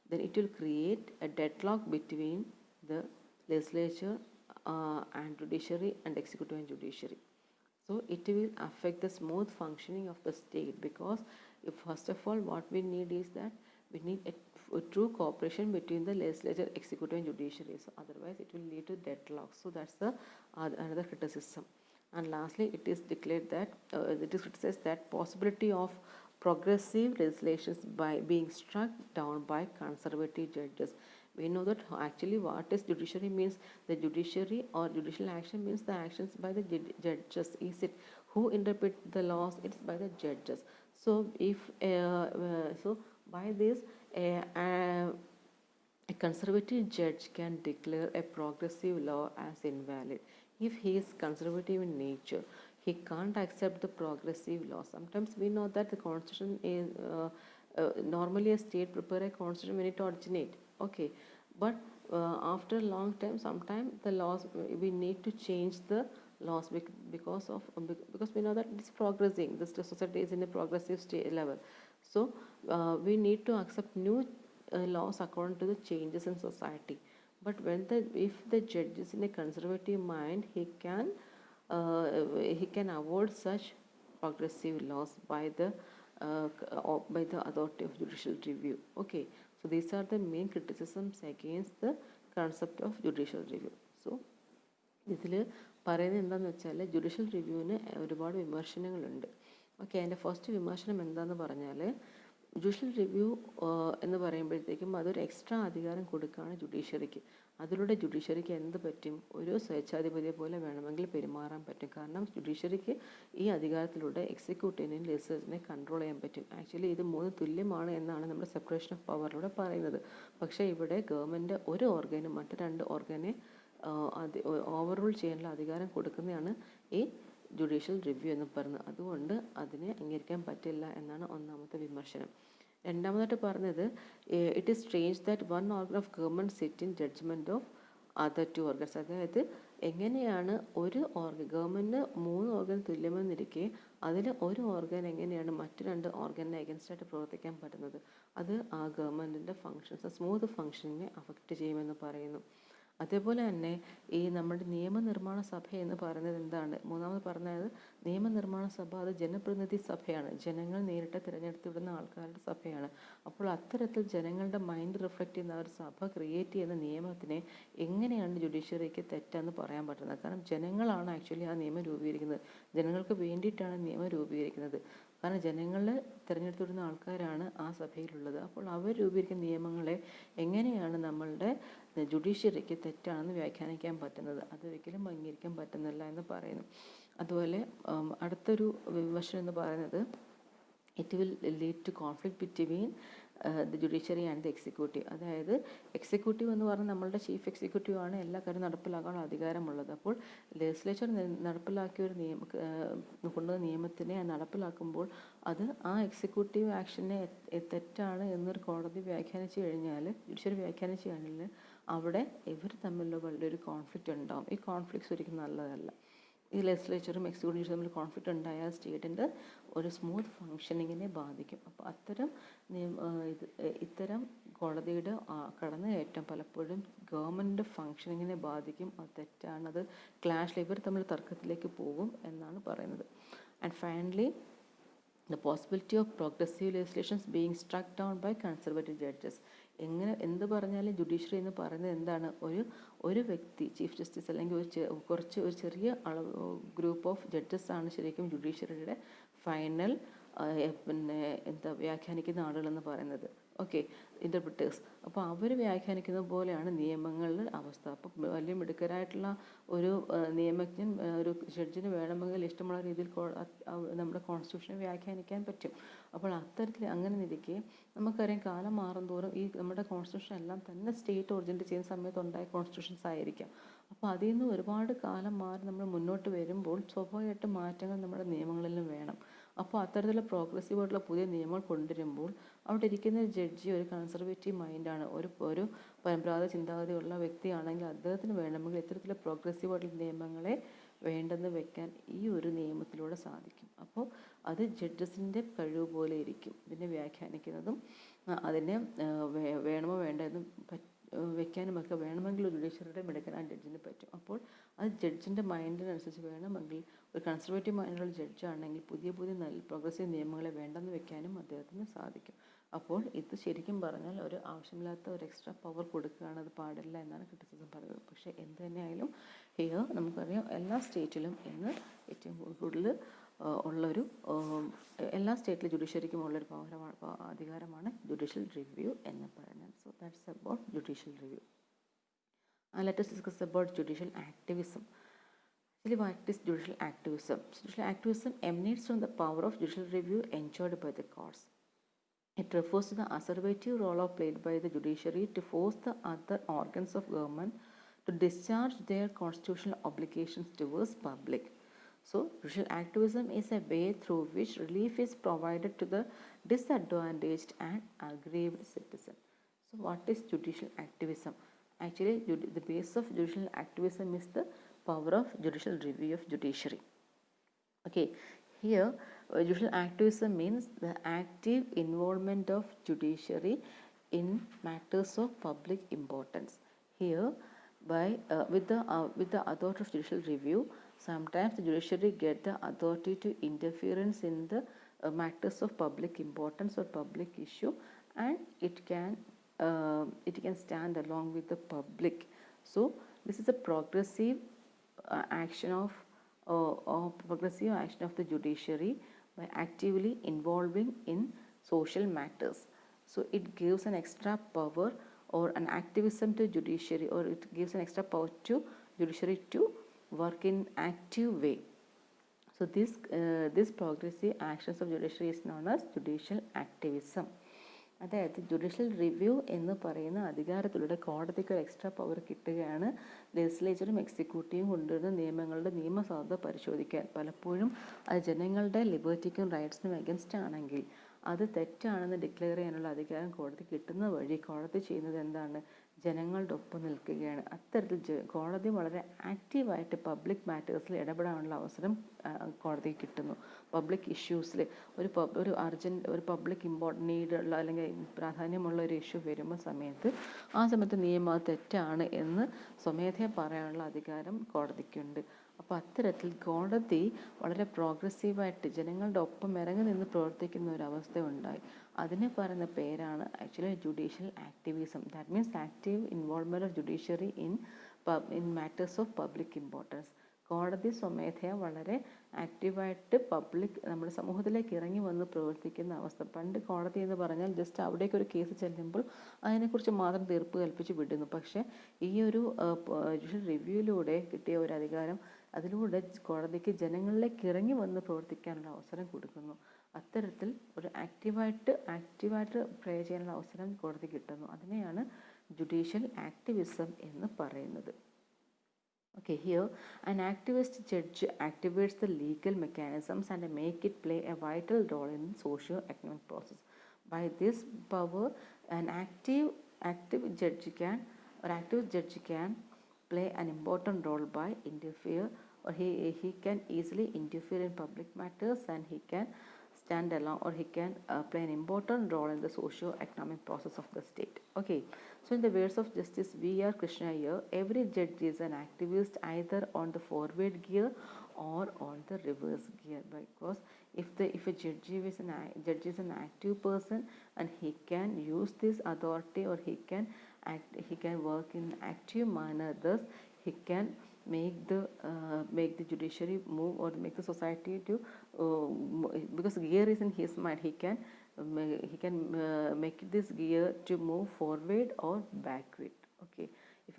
then it will create a deadlock between the legislature and judiciary and executive and judiciary. So it will affect the smooth functioning of the state, because first of all what we need is that we need a true cooperation between the legislature, executive and judiciary. So otherwise it will lead to deadlock. So that's the another criticism. And lastly, it is declared that it is criticized that possibility of progressive legislations by being struck down by conservative judges. We know that actually what is judiciary means. The judiciary or judicial action means the actions by the judges. Is it who interpret the laws? It's by the judges. So if by this a conservative judge can declare a progressive law as invalid. If he is conservative in nature, he can't accept the progressive law. Sometimes we know that the constitution is normally a state prepare a constitution when it originate. Okay, but after a long time, sometime the laws we need to change the laws because we know that it's progressing. The society is in a progressive state level. So we need to accept new laws according to the changes in society. But if the judge is in a conservative mind, he can avoid such progressive laws by the authority of judicial review. Okay, so these are the main criticisms against the concept of judicial review. So ഇതിൽ പറയുന്നത് എന്താണെന്ന് വെച്ചാൽ judicial റിവ്യൂവിന് ഒരുപാട് വിമർശനങ്ങളുണ്ട്. Okay, അതിൻ്റെ first വിമർശനം എന്താണെന്ന് പറഞ്ഞാൽ judicial review എന്ന് പറയുമ്പോഴത്തേക്കും അതൊരു എക്സ്ട്രാ അധികാരം കൊടുക്കുകയാണ് ജുഡീഷ്യറിക്ക്. അതിലൂടെ ജുഡീഷ്യറിക്ക് എന്ത് പറ്റും? ഒരു സ്വേച്ഛാധിപതിയെ പോലെ വേണമെങ്കിൽ പെരുമാറാൻ പറ്റും. കാരണം ജുഡീഷ്യറിക്ക് ഈ അധികാരത്തിലൂടെ എക്സിക്യൂട്ടീവിനെയും ലെജിസ്ലേച്ചറിനെ കൺട്രോൾ ചെയ്യാൻ പറ്റും. ആക്ച്വലി ഇത് മൂന്ന് തുല്യമാണ് എന്നാണ് നമ്മുടെ സെപ്പറേഷൻ ഓഫ് പവറിലൂടെ പറയുന്നത്. പക്ഷേ ഇവിടെ ഗവൺമെൻറ് ഒരു ഓർഗനും മറ്റ് രണ്ട് ഓർഗനെ ഓവർറൂൾ ചെയ്യാനുള്ള അധികാരം കൊടുക്കുന്നതാണ് ഈ ജുഡീഷ്യൽ റിവ്യൂ എന്ന് പറയുന്നത്. അതുകൊണ്ട് അതിനെ അംഗീകരിക്കാൻ പറ്റില്ല എന്നാണ് ഒന്നാമത്തെ വിമർശനം. രണ്ടാമതായിട്ട് പറഞ്ഞത് it is strange that one organ of government sit in judgement of other two organs. അതായത് എങ്ങനെയാണ് ഒരു ഗവൺമെൻറ് മൂന്ന് ഓർഗൻ തുല്യമെന്നിരിക്കെ അതിൽ ഒരു ഓർഗൻ എങ്ങനെയാണ് മറ്റു രണ്ട് ഓർഗനെ അഗൻസ്റ്റായിട്ട് പ്രവർത്തിക്കാൻ പറ്റുന്നത്? അത് ആ ഗവൺമെൻറ്റിൻ്റെ ഫങ്ഷൻസ് സ്മൂത്ത് ഫങ്ഷനിനെ അഫക്റ്റ് ചെയ്യുമെന്ന് പറയുന്നു. അതേപോലെ തന്നെ ഈ നമ്മുടെ നിയമനിർമ്മാണ സഭ എന്ന് പറയുന്നത് എന്താണ്? മൂന്നാമത് പറഞ്ഞത് നിയമനിർമ്മാണ സഭ അത് ജനപ്രതിനിധി സഭയാണ്, ജനങ്ങൾ നേരിട്ട് തിരഞ്ഞെടുത്ത് വിടുന്ന ആൾക്കാരുടെ സഭയാണ്. അപ്പോൾ അത്തരത്തിൽ ജനങ്ങളുടെ മൈൻഡ് റിഫ്ലക്റ്റ് ചെയ്യുന്ന ഒരു സഭ ക്രിയേറ്റ് ചെയ്യുന്ന നിയമത്തിനെ എങ്ങനെയാണ് ജുഡീഷ്യറിക്ക് തെറ്റെന്ന് പറയാൻ പറ്റുന്നത്? കാരണം ജനങ്ങളാണ് ആക്ച്വലി ആ നിയമം രൂപീകരിക്കുന്നത്, ജനങ്ങൾക്ക് വേണ്ടിയിട്ടാണ് നിയമം രൂപീകരിക്കുന്നത്. കാരണം ജനങ്ങളെ തിരഞ്ഞെടുത്ത് വിടുന്ന ആൾക്കാരാണ് ആ സഭയിലുള്ളത്. അപ്പോൾ അവർ രൂപീകരിക്കുന്ന നിയമങ്ങളെ എങ്ങനെയാണ് നമ്മളുടെ ജുഡീഷ്യറിക്ക് തെറ്റാണെന്ന് വ്യാഖ്യാനിക്കാൻ പറ്റുന്നത്? അത് ഒരിക്കലും അംഗീകരിക്കാൻ പറ്റുന്നില്ല എന്ന് പറയുന്നു. അതുപോലെ അടുത്തൊരു വിമർശനം എന്ന് പറയുന്നത് it will lead to conflict between the judiciary and the executive. അതായത് എക്സിക്യൂട്ടീവ് എന്ന് പറഞ്ഞാൽ നമ്മളുടെ ചീഫ് എക്സിക്യൂട്ടീവ് ആണ് എല്ലാ കാര്യം നടപ്പിലാക്കാനുള്ള അധികാരമുള്ളത്. അപ്പോൾ ലെജിസ്ലേച്ചർ നടപ്പിലാക്കിയ ഒരു കൊണ്ടുവന്ന നിയമത്തിനെ നടപ്പിലാക്കുമ്പോൾ അത് ആ എക്സിക്യൂട്ടീവ് ആക്ഷനെ തെറ്റാണ് എന്നൊരു കോടതി വ്യാഖ്യാനിച്ചു കഴിഞ്ഞാൽ, ജുഡീഷ്യറി വ്യാഖ്യാനിച്ചു കഴിഞ്ഞാൽ അവിടെ ഇവർ തമ്മിലുള്ള വലിയൊരു കോൺഫ്ലിക്റ്റ് ഉണ്ടാകും. ഈ കോൺഫ്ലിക്ട്സ് ഒരിക്കലും നല്ലതല്ല. ഈ ലെജിസ്ലേച്ചറും എക്സിക്യൂട്ടീവും തമ്മിൽ കോൺഫ്ലിക്റ്റ് ഉണ്ടായാൽ സ്റ്റേറ്റിൻ്റെ ഒരു സ്മൂത്ത് ഫങ്ഷനിങ്ങിനെ ബാധിക്കും. അപ്പോൾ ഇത്തരം കോടതിയുടെ കടന്നുകയറ്റം പലപ്പോഴും ഗവൺമെൻറ് ഫങ്ഷനിങ്ങിനെ ബാധിക്കും. അത് തെറ്റാണ്, അത് ക്ലാഷിൽ ഇവർ തമ്മിൽ തർക്കത്തിലേക്ക് പോകും എന്നാണ് പറയുന്നത്. And finally the possibility of progressive legislations being struck down by conservative judges. എന്ത് പറഞ്ഞാലും ജുഡീഷ്യറി എന്ന് പറയുന്നത് എന്താണ്? ഒരു വ്യക്തി ചീഫ് ജസ്റ്റിസ് അല്ലെങ്കിൽ ഒരു ചെറിയ ഗ്രൂപ്പ് ഓഫ് ജഡ്ജസ് ആണ് ശരിക്കും ജുഡീഷ്യറിയുടെ ഫൈനൽ വ്യാഖ്യാനിക്കുന്ന ആളുകളെന്ന് പറയുന്നത്. ഓക്കെ, ഇൻ്റർപ്രിറ്റേഴ്സ്. അപ്പോൾ അവർ വ്യാഖ്യാനിക്കുന്ന പോലെയാണ് നിയമങ്ങളുടെ അവസ്ഥ. അപ്പോൾ വലിയ മിടുക്കരായിട്ടുള്ള ഒരു നിയമജ്ഞൻ ഒരു ജഡ്ജിന് വേണമെങ്കിൽ ഇഷ്ടമുള്ള രീതിയിൽ നമ്മുടെ കോൺസ്റ്റിറ്റ്യൂഷനെ വ്യാഖ്യാനിക്കാൻ പറ്റും. അപ്പോൾ അത്തരത്തിൽ അങ്ങനെ നിൽക്കെ നമുക്കറിയാം കാലം മാറും തോറും ഈ നമ്മുടെ കോൺസ്റ്റിറ്റ്യൂഷൻ എല്ലാം തന്നെ സ്റ്റേറ്റ് ഒറിജിനേറ്റ് ചെയ്യുന്ന സമയത്ത് ഉണ്ടായ കോൺസ്റ്റിറ്റ്യൂഷൻസ് ആയിരിക്കാം. അപ്പോൾ അതിൽ നിന്ന് ഒരുപാട് കാലം മാറി നമ്മൾ മുന്നോട്ട് വരുമ്പോൾ സ്വാഭാവികമായിട്ടും മാറ്റങ്ങൾ നമ്മുടെ നിയമങ്ങളിലും വേണം. അപ്പോൾ അത്തരത്തിലുള്ള പ്രോഗ്രസീവ് ആയിട്ടുള്ള പുതിയ നിയമങ്ങൾ കൊണ്ടുവരുമ്പോൾ അവിടെ ഇരിക്കുന്ന ജഡ്ജി ഒരു കൺസർവേറ്റീവ് മൈൻഡാണ്, ഒരു പരമ്പരാഗത ചിന്താഗതിയുള്ള വ്യക്തിയാണെങ്കിൽ അദ്ദേഹത്തിന് വേണമെങ്കിൽ ഇത്തരത്തിലുള്ള പ്രോഗ്രസീവ് ആയിട്ടുള്ള നിയമങ്ങളെ വേണ്ടെന്ന് വെക്കാൻ ഈ ഒരു നിയമത്തിലൂടെ സാധിക്കും. അപ്പോൾ അത് ജഡ്ജസിൻ്റെ കഴിവ് പോലെ ഇരിക്കും. ഇതിനെ വ്യാഖ്യാനിക്കുന്നതും അതിനെ വേണമോ വേണ്ടെന്നും വെക്കാനുമൊക്കെ വേണമെങ്കിൽ ഒരു ജുഡീഷ്യറിയുടെ മിടുക്കൻ ജഡ്ജിന് പറ്റും. അപ്പോൾ അത് ജഡ്ജിൻ്റെ മൈൻഡിനനുസരിച്ച് വേണമെങ്കിൽ ഒരു കൺസർവേറ്റീവ് മൈൻഡുള്ള ജഡ്ജാണെങ്കിൽ പുതിയ നല്ല പ്രോഗ്രസീവ് നിയമങ്ങളെ വേണ്ടെന്ന് വെക്കാനും അദ്ദേഹത്തിന് സാധിക്കും. അപ്പോൾ ഇത് ശരിക്കും പറഞ്ഞാൽ ഒരു ആവശ്യമില്ലാത്ത ഒരു എക്സ്ട്രാ പവർ കൊടുക്കുകയാണ്, അത് പാടില്ല എന്നാണ് ക്രിറ്റിസിസം പറയുന്നത്. പക്ഷേ എന്ത് തന്നെയായാലും നമുക്കറിയാം എല്ലാ സ്റ്റേറ്റിലും ഇന്ന് ഏറ്റവും കൂടുതൽ ഉള്ളൊരു എല്ലാ സ്റ്റേറ്റിലെ ജുഡീഷ്യറിക്കും ഉള്ളൊരു അധികാരമാണ് ജുഡീഷ്യൽ റിവ്യൂ എന്ന് പറയുന്നത്. So that's about judicial review. Let us discuss about judicial activism. Actually, what is judicial activism? Judicial activism emanates from the power of judicial review enjoyed by the courts. It refers to the assertive role played by the judiciary to force the other organs of government to discharge their constitutional obligations towards public. So, judicial activism is a way through which relief is provided to the disadvantaged and aggrieved citizen. So, what is judicial activism? Actually, the base of judicial activism is the power of judicial review of judiciary. Okay, here judicial activism means the active involvement of judiciary in matters of public importance. Here, with the authority of judicial review, sometimes the judiciary get the authority to interference in the matters of public importance or public issue, and it can stand along with the public. So this is a progressive action of the judiciary by actively involving in social matters. So it gives an extra power or an activism to judiciary, or it gives an extra power to judiciary to work in active way. So this progressive actions of judiciary is known as judicial activism. അതായത് judicial review എന്ന് പറയുന്ന അധികാരത്തിലൂടെ കോടതിക്ക് extra power കിട്ടുകയാണ് ലെജിസ്ലേച്ചറും എക്സിക്യൂട്ടീവും കൊണ്ടുവരുന്ന നിയമങ്ങളുടെ നിയമസാധുത പരിശോധിക്കാൻ. പലപ്പോഴും അത് ജനങ്ങളുടെ ലിബർട്ടിക്കും റൈറ്റ്സിനും അഗൻസ്റ്റ് ആണെങ്കിൽ അത് തെറ്റാണെന്ന് ഡിക്ലെയർ ചെയ്യാനുള്ള അധികാരം കോടതി കിട്ടുന്ന വഴി കോടതി ചെയ്യുന്നത് എന്താണ്? ജനങ്ങളുടെ ഒപ്പം നിൽക്കുകയാണ്. അത്തരത്തിൽ കോടതി വളരെ ആക്റ്റീവായിട്ട് പബ്ലിക് മാറ്റേഴ്സിൽ ഇടപെടാനുള്ള അവസരം കോടതിക്ക് കിട്ടുന്നു. പബ്ലിക് ഇഷ്യൂസിൽ ഒരു അർജൻറ്റ് ഒരു പബ്ലിക് നീഡുള്ള അല്ലെങ്കിൽ പ്രാധാന്യമുള്ള ഒരു ഇഷ്യൂ വരുമ്പോൾ ആ സമയത്ത് നിയമം അത് തെറ്റാണ് എന്ന് സ്വമേധയാ പറയാനുള്ള അധികാരം കോടതിക്കുണ്ട്. അപ്പോൾ അത്തരത്തിൽ കോടതി വളരെ പ്രോഗ്രസീവായിട്ട് ജനങ്ങളുടെ ഒപ്പം ഇറങ്ങി നിന്ന് പ്രവർത്തിക്കുന്ന ഒരവസ്ഥ ഉണ്ടായി. അതിന് പറയുന്ന പേരാണ് actually judicial activism. That means active involvement of judiciary in matters of public importance. കോടതി സ്വമേധയാ വളരെ ആക്റ്റീവായിട്ട് നമ്മുടെ സമൂഹത്തിലേക്ക് ഇറങ്ങി വന്ന് പ്രവർത്തിക്കുന്ന അവസ്ഥ. പണ്ട് കോടതി എന്ന് പറഞ്ഞാൽ ജസ്റ്റ് അവിടേക്ക് ഒരു കേസ് ചെല്ലുമ്പോൾ അതിനെക്കുറിച്ച് മാത്രം തീർപ്പ് കൽപ്പിച്ച് വിടുന്നു. പക്ഷേ ഈ ഒരു ജുഡീഷ്യൽ റിവ്യൂയിലൂടെ കിട്ടിയ ഒരു അധികാരം, അതിലൂടെ കോടതിക്ക് ജനങ്ങളിലേക്ക് ഇറങ്ങി വന്ന് പ്രവർത്തിക്കാനുള്ള അവസരം കൊടുക്കുന്നു. അത്തരത്തിൽ ഒരു ആക്റ്റീവായിട്ട് പ്രേ ചെയ്യാനുള്ള അവസരം കോടതി കിട്ടുന്നു. അതിനെയാണ് ജുഡീഷ്യൽ ആക്ടിവിസം എന്ന് പറയുന്നത്. Okay, here an activist judge activates the legal mechanisms and make it play a vital role in the socio-economic process. By this power, an active judge can play an important role by interfere, or he can easily interfere in public matters, and he can stand alone, or he can play an important role in the socio-economic process of the state. Okay, so in the words of Justice V.R. Krishna here, every judge is an activist either on the forward gear or on the reverse gear, because if a judge is an active person, and he can use this authority, or he can work in an active manner, thus he can make the judiciary move, or make the society to because gear is in his mind, he can make this gear to move forward or backward. Okay, if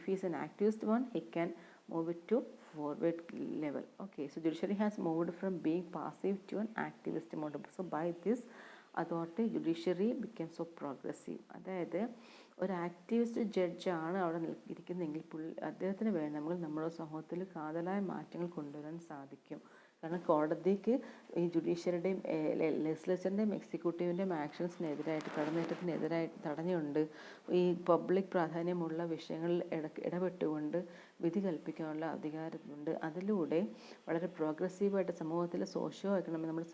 he is an activist one, he can move it to forward level. Okay, so judiciary has moved from being passive to an activist mode. So by this authority, judiciary became so progressive. അതായത് ഒരു activist ജഡ്ജാണ് അവിടെ ഇരിക്കുന്നതെങ്കിൽ അദ്ദേഹത്തിന് വേണമെങ്കിൽ നമ്മുടെ സമൂഹത്തിൽ കാതലായ മാറ്റങ്ങൾ കൊണ്ടുവരാൻ സാധിക്കും. കാരണം കോടതിക്ക് ഈ ജുഡീഷ്യറിയുടെയും ലെജിസ്ലേച്ചറിൻ്റെയും എക്സിക്യൂട്ടീവിൻ്റെയും ആക്ഷൻസിനെതിരായിട്ട്, കടന്നേറ്റത്തിനെതിരായിട്ട് തടഞ്ഞുകൊണ്ട് ഈ പബ്ലിക് പ്രാധാന്യമുള്ള വിഷയങ്ങളിൽ ഇടപെട്ടുകൊണ്ട് വിധി കൽപ്പിക്കാനുള്ള അധികാരമുണ്ട്. അതിലൂടെ വളരെ പ്രോഗ്രസീവായിട്ട് സമൂഹത്തിലെ എക്കണോമിക് നമ്മുടെ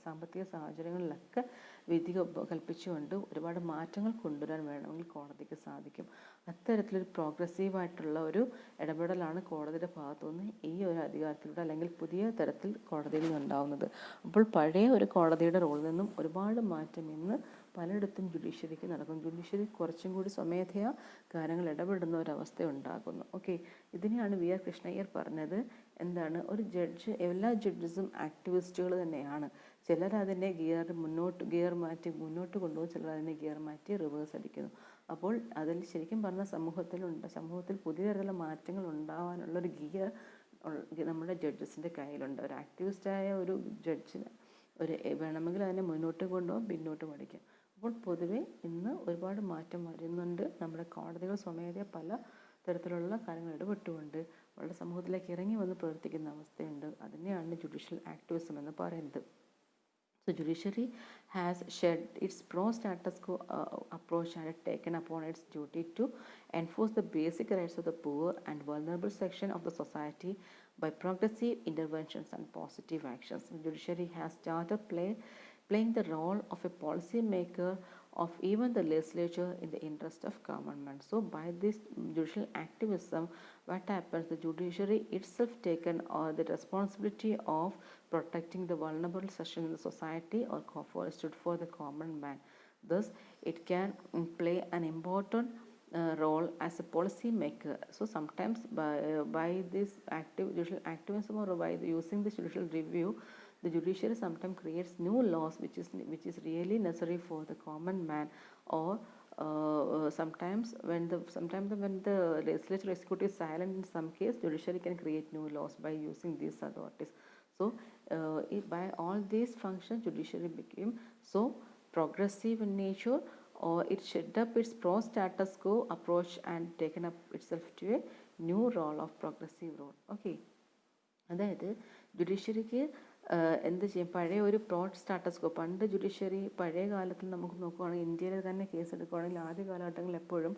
സാമ്പത്തിക സാഹചര്യങ്ങളിലൊക്കെ വിധി കൽപ്പിച്ചുകൊണ്ട് ഒരുപാട് മാറ്റങ്ങൾ കൊണ്ടുവരാൻ വേണമെങ്കിൽ കോടതിക്ക് സാധിക്കും. അത്തരത്തിലൊരു പ്രോഗ്രസീവായിട്ടുള്ള ഒരു ഇടപെടലാണ് കോടതിയുടെ ഭാഗത്തുനിന്ന് ഈ ഒരു അധികാരത്തിലൂടെ അല്ലെങ്കിൽ പുതിയ തരത്തിൽ കോടതിയിൽ നിന്നുണ്ടാവുന്നത്. അപ്പോൾ പഴയ ഒരു കോടതിയുടെ റോളിൽ നിന്നും ഒരുപാട് മാറ്റം ഇന്ന് പലയിടത്തും ജുഡീഷ്യറിക്ക് നടക്കും. ജുഡീഷ്യറി കുറച്ചും കൂടി സ്വമേധയാ കാര്യങ്ങൾ ഇടപെടുന്ന ഒരവസ്ഥ ഉണ്ടാകുന്നു. ഓക്കെ, ഇതിനെയാണ് വി ആർ കൃഷ്ണയ്യർ പറഞ്ഞത് എന്താണ്, ഒരു ജഡ്ജ്, എല്ലാ ജഡ്ജസും ആക്ടിവിസ്റ്റുകൾ തന്നെയാണ്. ചിലർ അതിനെ ഗിയർ മാറ്റി മുന്നോട്ട് കൊണ്ടുപോകും, ചിലർ അതിനെ ഗിയർ മാറ്റി റിവേഴ്സ് അടിക്കുന്നു. അപ്പോൾ അതിൽ ശരിക്കും പറഞ്ഞാൽ സമൂഹത്തിൽ പുതിയ തരത്തിലുള്ള മാറ്റങ്ങൾ ഉണ്ടാവാനുള്ളൊരു ഗിയർ നമ്മുടെ ജഡ്ജസിൻ്റെ കയ്യിലുണ്ട്. ഒരു ആക്ടിവിസ്റ്റായ ഒരു ജഡ്ജിന് വേണമെങ്കിൽ അതിനെ മുന്നോട്ട് കൊണ്ടുപോകും, പിന്നോട്ട് പഠിക്കും. അപ്പോൾ പൊതുവെ ഇന്ന് ഒരുപാട് മാറ്റം വരുന്നുണ്ട്. നമ്മുടെ കോടതികൾ സ്വമേധയാ പല തരത്തിലുള്ള കാര്യങ്ങൾ ഇടപെട്ടുകൊണ്ട് വളരെ സമൂഹത്തിലേക്ക് ഇറങ്ങി വന്ന് പ്രവർത്തിക്കുന്ന അവസ്ഥയുണ്ട്. അതിനെയാണ് ജുഡീഷ്യൽ ആക്ടിവിസം എന്ന് പറയുന്നത്. So judiciary has shed its pro-status quo approach and taken upon its duty to enforce the basic rights of the poor and vulnerable section of the society by progressive interventions and positive actions. The judiciary has started playing the role of a policy maker of even the legislature in the interest of common man. So by this judicial activism, what happens, the judiciary itself taken the responsibility of protecting the vulnerable section in the society, or stood for the common man. Thus it can play an important role as a policy maker. So sometimes by this judicial activism, or by using the judicial review, the judiciary sometimes creates new laws which is really necessary for the common man, or sometimes when the legislature executive is silent in some case, judiciary can create new laws by using these authorities. So by all these functions, judiciary became so progressive in nature, or it shed up its pro-status quo approach and taken up itself to a new role of progressive role. Okay, അതായത് ജുഡീഷ്യറിക്ക് എന്ത് ചെയ്യും, പഴയ ഒരു broad status കോ, പണ്ട് judiciary പഴയ കാലത്തിൽ നമുക്ക് നോക്കുകയാണെങ്കിൽ ഇന്ത്യയിൽ തന്നെ കേസ് എടുക്കുകയാണെങ്കിൽ ആദ്യ കാലഘട്ടങ്ങളിൽ എപ്പോഴും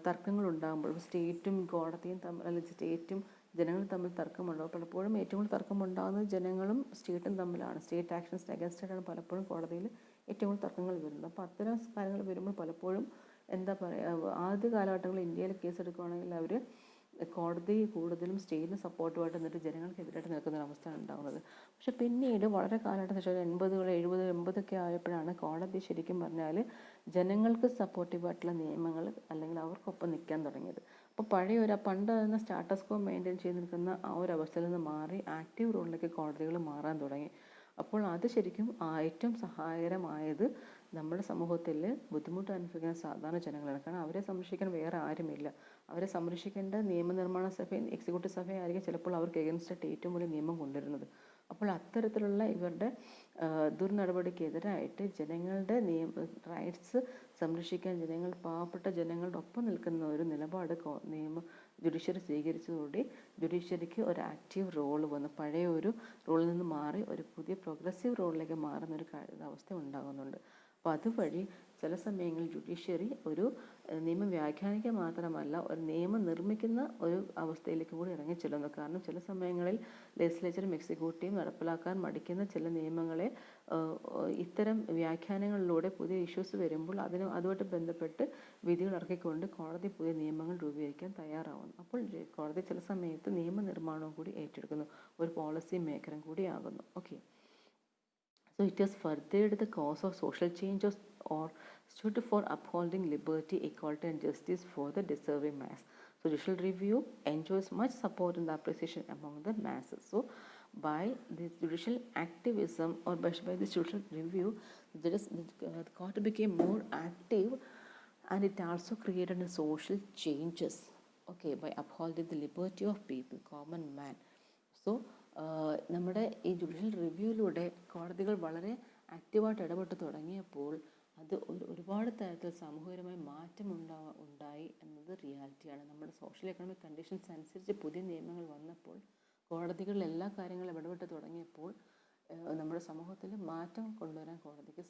തർക്കങ്ങൾ ഉണ്ടാകുമ്പോഴും സ്റ്റേറ്റും കോടതിയും തമ്മിൽ, അല്ലെങ്കിൽ സ്റ്റേറ്റും ജനങ്ങളും തമ്മിൽ തർക്കമുണ്ടാകും. പലപ്പോഴും ഏറ്റവും കൂടുതൽ തർക്കമുണ്ടാകുന്നത് ജനങ്ങളും സ്റ്റേറ്റും തമ്മിലാണ്. സ്റ്റേറ്റ് ആക്ഷൻസിന് അഗൻസ്റ്റായിട്ടാണ് പലപ്പോഴും കോടതിയിൽ ഏറ്റവും കൂടുതൽ തർക്കങ്ങൾ വരുന്നത്. അപ്പോൾ അത്തരം കാര്യങ്ങൾ വരുമ്പോൾ പലപ്പോഴും എന്താ പറയുക, ആദ്യ കാലഘട്ടങ്ങളിൽ ഇന്ത്യയിൽ കേസ് എടുക്കുകയാണെങ്കിൽ അവർ കോടതി കൂടുതലും സ്റ്റേറ്റിന് സപ്പോർട്ടുമായിട്ട് നിന്നിട്ട് ജനങ്ങൾക്കെതിരായിട്ട് നിൽക്കുന്ന ഒരവസ്ഥയാണ് ഉണ്ടാകുന്നത്. പക്ഷെ പിന്നീട് വളരെ കാലഘട്ടത്തിന് ശേഷം 80, 70, 80 ആയപ്പോഴാണ് കോടതി ശരിക്കും പറഞ്ഞാൽ ജനങ്ങൾക്ക് സപ്പോർട്ടീവായിട്ടുള്ള നിയമങ്ങൾ അല്ലെങ്കിൽ അവർക്കൊപ്പം നിൽക്കാൻ തുടങ്ങിയത്. അപ്പോൾ പണ്ട് എന്ന സ്റ്റാറ്റസ് കോ മെയിൻറ്റെയിൻ ചെയ്ത് നിൽക്കുന്ന ആ ഒരു അവസ്ഥയിൽ നിന്ന് മാറി ആക്റ്റീവ് റോളിലേക്ക് കോടതികൾ മാറാൻ തുടങ്ങി. അപ്പോൾ അത് ശരിക്കും ഏറ്റവും സഹായകരമായത് നമ്മുടെ സമൂഹത്തിൽ ബുദ്ധിമുട്ട് അനുഭവിക്കുന്ന സാധാരണ ജനങ്ങളാണ്. കാരണം അവരെ സംരക്ഷിക്കാൻ വേറെ ആരുമില്ല. അവരെ സംരക്ഷിക്കേണ്ട നിയമനിർമ്മാണ സഭയും എക്സിക്യൂട്ടീവ് സഭയായിരിക്കും ചിലപ്പോൾ അവർക്ക് എഗൻസ്റ്റായിട്ട് ഏറ്റവും വലിയ നിയമം കൊണ്ടുവരുന്നത്. അപ്പോൾ അത്തരത്തിലുള്ള ഇവരുടെ ദുർനടപടിക്കെതിരായിട്ട് ജനങ്ങളുടെ റൈറ്റ്സ് സംരക്ഷിക്കാൻ പാവപ്പെട്ട ജനങ്ങളുടെ ഒപ്പം നിൽക്കുന്ന ഒരു നിലപാട് ജുഡീഷ്യറി സ്വീകരിച്ചതോടെ ജുഡീഷ്യറിക്ക് ഒരു ആക്റ്റീവ് റോള് വന്നു. പഴയ ഒരു റോളിൽ നിന്ന് മാറി ഒരു പുതിയ പ്രോഗ്രസീവ് റോളിലേക്ക് മാറുന്ന ഒരു അവസ്ഥ ഉണ്ടാകുന്നുണ്ട്. അപ്പോൾ അതുവഴി ചില സമയങ്ങളിൽ ജുഡീഷ്യറി ഒരു നിയമം വ്യാഖ്യാനിക്കുക മാത്രമല്ല ഒരു നിയമം നിർമ്മിക്കുന്ന ഒരു അവസ്ഥയിലേക്ക് കൂടി ഇറങ്ങിച്ചെല്ലുന്നു. കാരണം ചില സമയങ്ങളിൽ ലെജിസ്ലേച്ചറും എക്സിക്യൂട്ടീവും നടപ്പിലാക്കാൻ മടിക്കുന്ന ചില നിയമങ്ങളെ ഇത്തരം വ്യാഖ്യാനങ്ങളിലൂടെ പുതിയ ഇഷ്യൂസ് വരുമ്പോൾ അതുമായിട്ട് ബന്ധപ്പെട്ട് വിധികൾ ഇറക്കിക്കൊണ്ട് കോടതി പുതിയ നിയമങ്ങൾ രൂപീകരിക്കാൻ തയ്യാറാവുന്നു. അപ്പോൾ കോടതി ചില സമയത്ത് നിയമനിർമ്മാണവും കൂടി ഏറ്റെടുക്കുന്നു, ഒരു പോളിസി മേക്കറും കൂടി ആകുന്നു. Okay, so it has furthered the cause of social change or stood for upholding liberty, equality and justice for the deserving mass. So judicial review enjoys much support and appreciation among the masses. So by this judicial activism or by this judicial review, the court became more active and it also created a social changes, okay, by upholding the liberty of people, common man. So നമ്മുടെ ഈ judicial റിവ്യൂയിലൂടെ കോടതികൾ വളരെ ആക്റ്റീവായിട്ട് ഇടപെട്ട് തുടങ്ങിയപ്പോൾ അത് ഒരുപാട് തരത്തിൽ സാമൂഹികപരമായ മാറ്റം ഉണ്ടായി എന്നത് റിയാലിറ്റിയാണ്. നമ്മുടെ സോഷ്യൽ എക്കണോമിക് കണ്ടീഷൻസ് അനുസരിച്ച് പുതിയ നിയമങ്ങൾ വന്നപ്പോൾ കോടതികളിൽ എല്ലാ കാര്യങ്ങളും ഇടപെട്ട് തുടങ്ങിയപ്പോൾ നമ്മുടെ സമൂഹത്തിൽ മാറ്റം കൊണ്ടുവരാൻ കോടതിക്ക്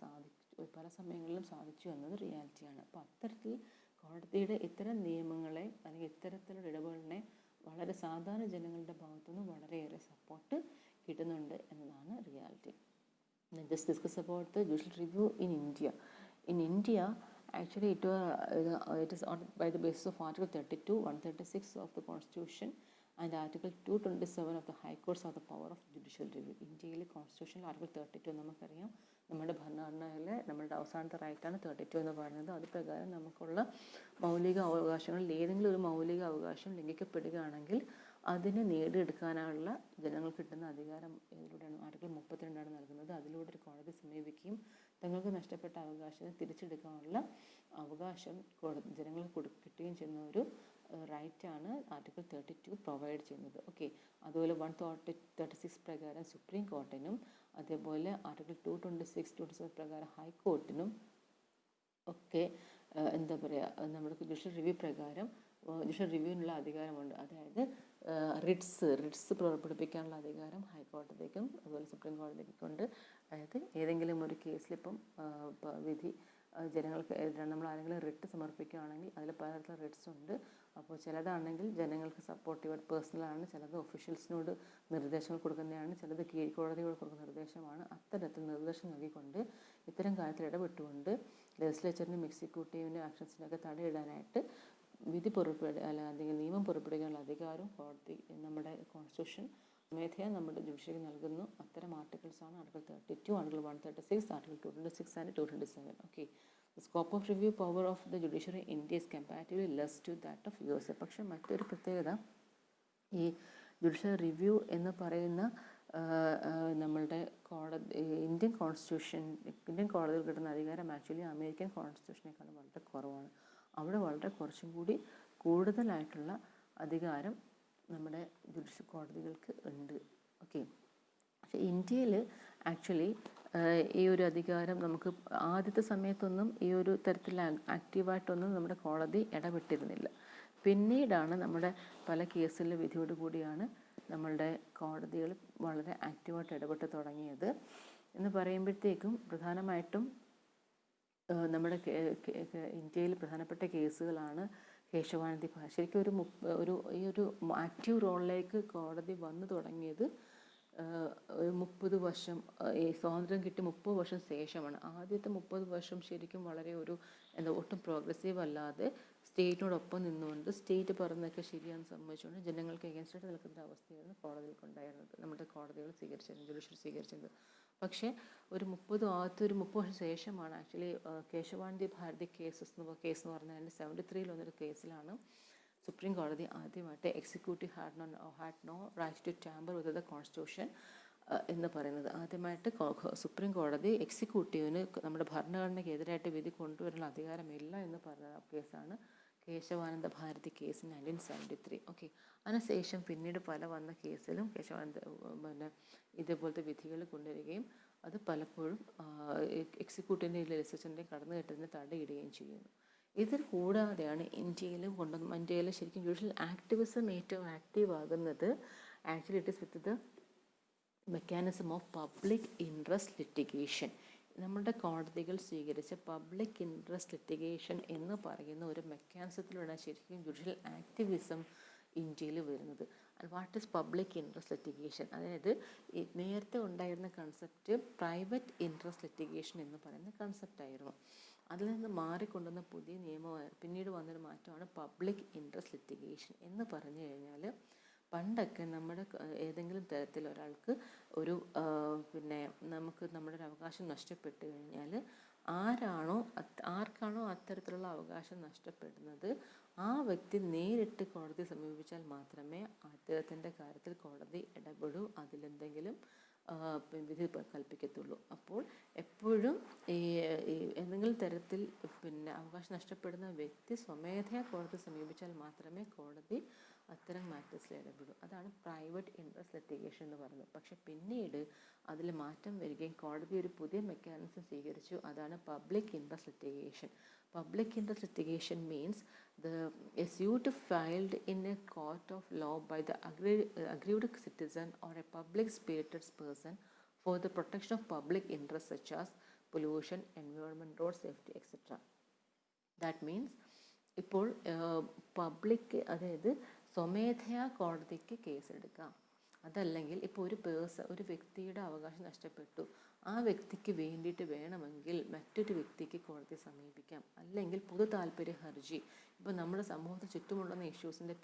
പല സമയങ്ങളിലും സാധിച്ചു എന്നത് റിയാലിറ്റിയാണ്. അപ്പോൾ അത്തരത്തിൽ കോടതിയുടെ ഇത്തരം നിയമങ്ങളെ അല്ലെങ്കിൽ ഇത്തരത്തിലുള്ള ഇടപെടലിനെ വളരെ സാധാരണ ജനങ്ങളുടെ ഭാഗത്തുനിന്ന് വളരെയേറെ സപ്പോർട്ട് കിട്ടുന്നുണ്ട് എന്നതാണ് reality. Just discuss about the judicial review in India. In India, actually it is by the basis of Article 32, 136 of the Constitution and Article 227 of the High Courts of the power of judicial review. ഇന്ത്യയിലെ കോൺസ്റ്റിറ്റ്യൂഷനിൽ article 32 നമുക്കറിയാം, നമ്മുടെ ഭരണഘടനയിലെ നമ്മളുടെ അവസാനത്തെ റൈറ്റാണ് 32 എന്ന് പറയുന്നത്. അത് പ്രകാരം നമുക്കുള്ള മൗലിക അവകാശങ്ങളിൽ ഏതെങ്കിലും ഒരു മൗലിക അവകാശം ലംഘിക്കപ്പെടുകയാണെങ്കിൽ അതിനെ നേടിയെടുക്കാനുള്ള ജനങ്ങൾക്ക് കിട്ടുന്ന അധികാരം ഇതിലൂടെയാണ്. ആർട്ടിക്കിൾ 32 നൽകുന്നത്. അതിലൂടെ ഒരു കോടതി സമീപിക്കുകയും തങ്ങൾക്ക് നഷ്ടപ്പെട്ട അവകാശത്തെ തിരിച്ചെടുക്കാനുള്ള അവകാശം ജനങ്ങൾക്ക് കിട്ടുകയും ചെയ്യുന്ന ഒരു റൈറ്റാണ് ആർട്ടിക്കിൾ 32 പ്രൊവൈഡ് ചെയ്യുന്നത്. ഓക്കെ, അതുപോലെ 136 പ്രകാരം സുപ്രീം കോർട്ടിനും അതേപോലെ ആർട്ടിക്കിൾ 226, 227 പ്രകാരം ഹൈക്കോർട്ടിനും ഒക്കെ എന്താ പറയുക, നമ്മുടെ ജുഡീഷ്യൽ റിവ്യൂ പ്രകാരം ജുഡീഷ്യൽ റിവ്യൂവിനുള്ള അധികാരമുണ്ട്. അതായത് റിട്സ് പുറപ്പെടുവിക്കാനുള്ള അധികാരം ഹൈക്കോടതിക്കും അതുപോലെ സുപ്രീം കോടതിക്കും ഉണ്ട്. അതായത് ഏതെങ്കിലും ഒരു കേസിലിപ്പം വിധി ജനങ്ങൾക്ക് എതിരാണ്, നമ്മൾ ആരെങ്കിലും റിട്ട് സമർപ്പിക്കുകയാണെങ്കിൽ അതിൽ പലതരത്തിലുള്ള റിട്സ് ഉണ്ട്. അപ്പോൾ ചിലതാണെങ്കിൽ ജനങ്ങൾക്ക് സപ്പോർട്ടീവായിട്ട് പേഴ്സണലാണ്, ചിലത് ഒഫീഷ്യൽസിനോട് നിർദ്ദേശങ്ങൾ കൊടുക്കുന്നതാണ്, ചിലത് കീഴ്ക്കോടതിയോട് കൊടുക്കുന്ന നിർദ്ദേശമാണ്. അത്തരത്തിൽ നിർദ്ദേശം നൽകിക്കൊണ്ട് ഇത്തരം കാര്യത്തിൽ ഇടപെട്ടുകൊണ്ട് ലെജിസ്ലേച്ചറിനും എക്സിക്യൂട്ടീവിൻ്റെ ആക്ഷൻസിനൊക്കെ തടയിടാനായിട്ട് വിധി അല്ലെങ്കിൽ നിയമം പുറപ്പെടുവിക്കാനുള്ള അധികാരവും കോടതി നമ്മുടെ കോൺസ്റ്റിറ്റ്യൂഷൻ മേധയാ നമ്മുടെ ജുഡീഷ്യറിക്ക് നൽകുന്നു. അത്തരം ആർട്ടിക്കിൾസാണ് article 32, article 136, article 226 and 227. Okay, the scope of review power of the judiciary in India is comparatively less to that of USA. പക്ഷേ മറ്റൊരു പ്രത്യേകത, ഈ ജുഡീഷ്യൽ റിവ്യൂ എന്ന് പറയുന്ന നമ്മളുടെ ഇന്ത്യൻ കോടതിയിൽ കിട്ടുന്ന അധികാരം ആക്ച്വലി അമേരിക്കൻ കോൺസ്റ്റിറ്റ്യൂഷനേക്കാളും വളരെ കുറവാണ്. അവിടെ വളരെ കുറച്ചും കൂടി കൂടുതലായിട്ടുള്ള അധികാരം നമ്മുടെ ജുഡീഷ്യൽ കോടതികൾക്ക് ഉണ്ട്. ഓക്കെ, പക്ഷേ ഇന്ത്യയിൽ ആക്ച്വലി ഈ ഒരു അധികാരം നമുക്ക് ആദ്യത്തെ സമയത്തൊന്നും ഈ ഒരു തരത്തിൽ ആക്റ്റീവായിട്ടൊന്നും നമ്മുടെ കോടതി ഇടപെട്ടിരുന്നില്ല. പിന്നീടാണ് നമ്മുടെ പല കേസിലെ വിധിയോട് കൂടിയാണ് നമ്മളുടെ കോടതികൾ വളരെ ആക്റ്റീവായിട്ട് ഇടപെട്ട് തുടങ്ങിയത് എന്ന് പറയുമ്പോഴത്തേക്കും പ്രധാനമായിട്ടും നമ്മുടെ ഇന്ത്യയിൽ പ്രധാനപ്പെട്ട കേസുകളാണ് കേശവാനന്ദി ഭാരതി. ശരിക്കും ഈ ഒരു ആക്റ്റീവ് റോളിലേക്ക് കോടതി വന്നു തുടങ്ങിയത് ഒരു 30 വർഷം, ഈ സ്വാതന്ത്ര്യം കിട്ടി 30 വർഷം ശേഷമാണ്. ആദ്യത്തെ 30 വർഷം ശരിക്കും വളരെ ഒട്ടും പ്രോഗ്രസീവ് അല്ലാതെ സ്റ്റേറ്റിനോടൊപ്പം നിന്നുകൊണ്ട് സ്റ്റേറ്റ് പറഞ്ഞതൊക്കെ ശരിയാണെന്ന് സമ്മതിച്ചുകൊണ്ട് ജനങ്ങൾക്ക് എഗൻസ്റ്റായിട്ട് നിൽക്കുന്ന അവസ്ഥയായിരുന്നു കോടതികൾക്കുണ്ടായിരുന്നത്, നമ്മുടെ കോടതികൾ സ്വീകരിച്ചിരുന്നത്, ജുഡീഷ്യറി സ്വീകരിച്ചത്. പക്ഷേ ഒരു 30 വർഷം ശേഷമാണ് ആക്ച്വലി കേശവാനന്ദി ഭാരതി കേസ് എന്ന് പറഞ്ഞാൽ 73 വന്നൊരു കേസിലാണ് സുപ്രീം കോടതി ആദ്യമായിട്ട് executive had no right to tamper with the constitution എന്ന് പറയുന്നത്. ആദ്യമായിട്ട് സുപ്രീം കോടതി എക്സിക്യൂട്ടീവിന് നമ്മുടെ ഭരണഘടനയ്ക്ക് എതിരായിട്ട് വിധി കൊണ്ടുവരാനുള്ള അധികാരമില്ല എന്ന് പറഞ്ഞ കേസാണ് കേശവാനന്ദ ഭാരതി കേസ് 1973. ഓക്കെ, അതിനുശേഷം പിന്നീട് വന്ന കേസിലും കേശവാനന്ദ ഇതേപോലത്തെ വിധികൾ കൊണ്ടുവരികയും അത് പലപ്പോഴും എക്സിക്യൂട്ടീവിൻ്റെ ലെജിസ്ലേച്ചറിൻ്റെ കടന്നുകയറ്റത്തിന് തടയിടുകയും ചെയ്യുന്നു. ഇതിൽ കൂടാതെയാണ് ഇന്ത്യയിൽ ശരിക്കും ജുഡീഷ്യൽ ആക്ടിവിസം ഏറ്റവും ആക്റ്റീവ് ആകുന്നത്. Actually it is with the mechanism of public interest litigation. നമ്മുടെ കോടതികൾ സ്വീകരിച്ച പബ്ലിക് ഇൻട്രസ്റ്റ് ലിറ്റിഗേഷൻ എന്ന് പറയുന്ന ഒരു മെക്കാനിസത്തിലൂടെയാണ് ശരിക്കും ജുഡീഷ്യൽ ആക്ടിവിസം ഇന്ത്യയിൽ വരുന്നത്. What is public interest litigation? അതായത് നേരത്തെ ഉണ്ടായിരുന്ന കൺസെപ്റ്റ് പ്രൈവറ്റ് ഇൻട്രസ്റ്റ് ലിറ്റിഗേഷൻ എന്ന് പറയുന്ന കൺസെപ്റ്റായിരുന്നു. അതിൽ നിന്ന് മാറിക്കൊണ്ടുവന്ന പുതിയ പിന്നീട് വന്നൊരു മാറ്റമാണ് പബ്ലിക് ഇൻട്രസ്റ്റ് ലിറ്റിഗേഷൻ എന്ന് പറഞ്ഞു കഴിഞ്ഞാൽ, പണ്ടൊക്കെ നമ്മുടെ ഏതെങ്കിലും തരത്തിൽ ഒരാൾക്ക് നമുക്ക് നമ്മുടെ ഒരു അവകാശം നഷ്ടപ്പെട്ടു കഴിഞ്ഞാൽ ആർക്കാണോ അത്തരത്തിലുള്ള അവകാശം നഷ്ടപ്പെടുന്നത് ആ വ്യക്തി നേരിട്ട് കോടതിയെ സമീപിച്ചാൽ മാത്രമേ അദ്ദേഹത്തിൻ്റെ കാര്യത്തിൽ കോടതി ഇടപെടൂ, അതിലെന്തെങ്കിലും വിധി കൽപ്പിക്കത്തുള്ളൂ. അപ്പോൾ എപ്പോഴും എന്തെങ്കിലും തരത്തിൽ അവകാശം നഷ്ടപ്പെടുന്ന വ്യക്തി സ്വമേധയാ കോടതി സമീപിച്ചാൽ മാത്രമേ കോടതി അത്തരം മാറ്റേഴ്സിൽ ഇടപെടൂ. അതാണ് പ്രൈവറ്റ് ഇൻട്രസ്റ്റ് ലിറ്റിഗേഷൻ എന്ന് പറയുന്നത്. പക്ഷെ പിന്നീട് അതിൽ മാറ്റം വരികയും കോടതി ഒരു പുതിയ മെക്കാനിസം സ്വീകരിച്ചു. അതാണ് public interest litigation. Public interest litigation means a suit filed in a court of law by the aggrieved citizen or a public spirited person for the protection of public interests such as pollution, environment, road safety, etc. That means ഇപ്പോൾ public, അതായത് സ്വമേധയാ കോടതിക്ക് കേസെടുക്കാം. അതല്ലെങ്കിൽ ഇപ്പോൾ ഒരു വ്യക്തിയുടെ അവകാശം നഷ്ടപ്പെട്ടു, ആ വ്യക്തിക്ക് വേണ്ടിയിട്ട് വേണമെങ്കിൽ മറ്റൊരു വ്യക്തിക്ക് കോടതിയെ സമീപിക്കാം. അല്ലെങ്കിൽ പൊതു താല്പര്യ ഹർജി, ഇപ്പോൾ നമ്മുടെ സമൂഹത്തിന് ചുറ്റുമുള്ള ഇഷ്യൂസിൻ്റെ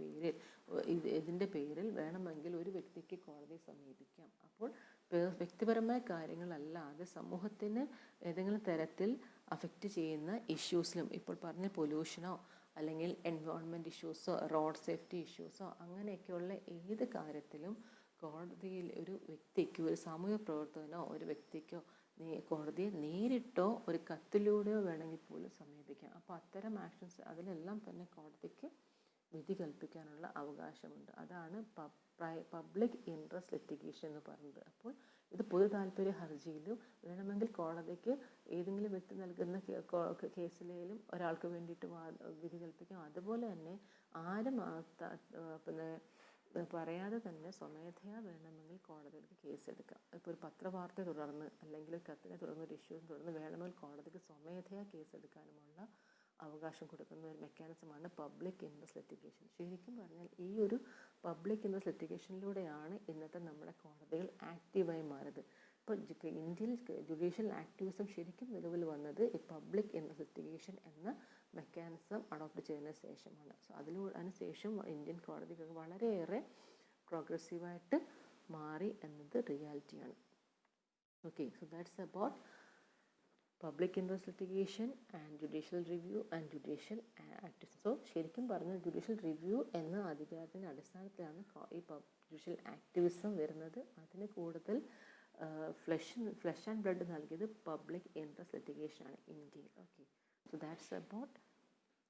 ഇതിൻ്റെ പേരിൽ വേണമെങ്കിൽ ഒരു വ്യക്തിക്ക് കോടതിയെ സമീപിക്കാം. അപ്പോൾ വ്യക്തിപരമായ കാര്യങ്ങളല്ലാതെ സമൂഹത്തിന് ഏതെങ്കിലും തരത്തിൽ അഫക്റ്റ് ചെയ്യുന്ന ഇഷ്യൂസിലും, ഇപ്പോൾ പറഞ്ഞ പൊല്യൂഷനോ അല്ലെങ്കിൽ എൻവയോൺമെൻറ്റ് ഇഷ്യൂസോ റോഡ് സേഫ്റ്റി ഇഷ്യൂസോ അങ്ങനെയൊക്കെയുള്ള ഏത് കാര്യത്തിലും കോടതിയിൽ ഒരു വ്യക്തിക്ക്, ഒരു സാമൂഹ്യ പ്രവർത്തകനോ ഒരു വ്യക്തിക്കോ കോടതിയെ നേരിട്ടോ ഒരു കത്തിലൂടെയോ വേണമെങ്കിൽ പോലും സമീപിക്കാം. അപ്പോൾ അത്തരം ആക്ഷൻസ് അതിലെല്ലാം തന്നെ കോടതിക്ക് വിധി കൽപ്പിക്കാനുള്ള അവകാശമുണ്ട്. അതാണ് പബ്ലിക് ഇൻട്രസ്റ്റ് ലിറ്റിഗേഷൻ എന്ന് പറയുന്നത്. അപ്പോൾ ഇത് പൊതു താല്പര്യ ഹർജിയിലും വേണമെങ്കിൽ കോടതിക്ക് ഏതെങ്കിലും വ്യക്തി നൽകുന്ന കേസിലേലും ഒരാൾക്ക് വേണ്ടിയിട്ട് വിധി കൽപ്പിക്കാം. അതുപോലെ തന്നെ ആരും പറയാതെ തന്നെ സ്വമേധയാ വേണമെങ്കിൽ കോടതികൾക്ക് കേസെടുക്കാം. ഇപ്പോൾ ഒരു പത്രവാർത്തയെ തുടർന്ന് അല്ലെങ്കിൽ കത്തിനെ തുടർന്ന് ഒരു ഇഷ്യൂവിനെ തുടർന്ന് വേണമെങ്കിൽ കോടതിക്ക് സ്വമേധയാ കേസെടുക്കാനുമുള്ള അവകാശം കൊടുക്കുന്ന ഒരു മെക്കാനിസമാണ് പബ്ലിക് ഇൻട്രസ്റ്റ് ലിറ്റിഗേഷൻ. ശരിക്കും പറഞ്ഞാൽ ഈ ഒരു പബ്ലിക് ഇൻട്രസ്റ്റ് ലിറ്റിഗേഷനിലൂടെയാണ് ഇന്നത്തെ നമ്മുടെ കോടതികൾ ആക്റ്റീവായി മാറിയത്. ഇപ്പോൾ ഇന്ത്യയിൽ ജുഡീഷ്യൽ ആക്ടിവിസം ശരിക്കും നിലവിൽ വന്നത് ഈ പബ്ലിക് ഇൻട്രസ്റ്റ് ലിറ്റിഗേഷൻ എന്ന മെക്കാനിസം അഡോപ്റ്റ് ചെയ്തതിന് ശേഷമാണ്. സോ അതിനുശേഷം ഇന്ത്യൻ കോടതികൾ വളരെയേറെ പ്രോഗ്രസീവായിട്ട് മാറി എന്നത് റിയാലിറ്റിയാണ്. Okay, so that's about public interest litigation and judicial review and judicial activism. So ശരിക്കും പറഞ്ഞാൽ ജുഡീഷ്യൽ റിവ്യൂ എന്ന അധികാരത്തിൻ്റെ അടിസ്ഥാനത്തിലാണ് ഈ ജുഡീഷ്യൽ ആക്ടിവിസം വരുന്നത്. അതിന് കൂടുതൽ ഫ്ലഷ് ആൻഡ് ബ്ലഡ് നൽകിയത് പബ്ലിക് ഇൻട്രസ്റ്റ് ലിറ്റിഗേഷൻ ആണ് ഇന്ത്യയിൽ. Okay, so that's about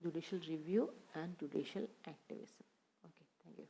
judicial review and judicial activism. Okay, thank you.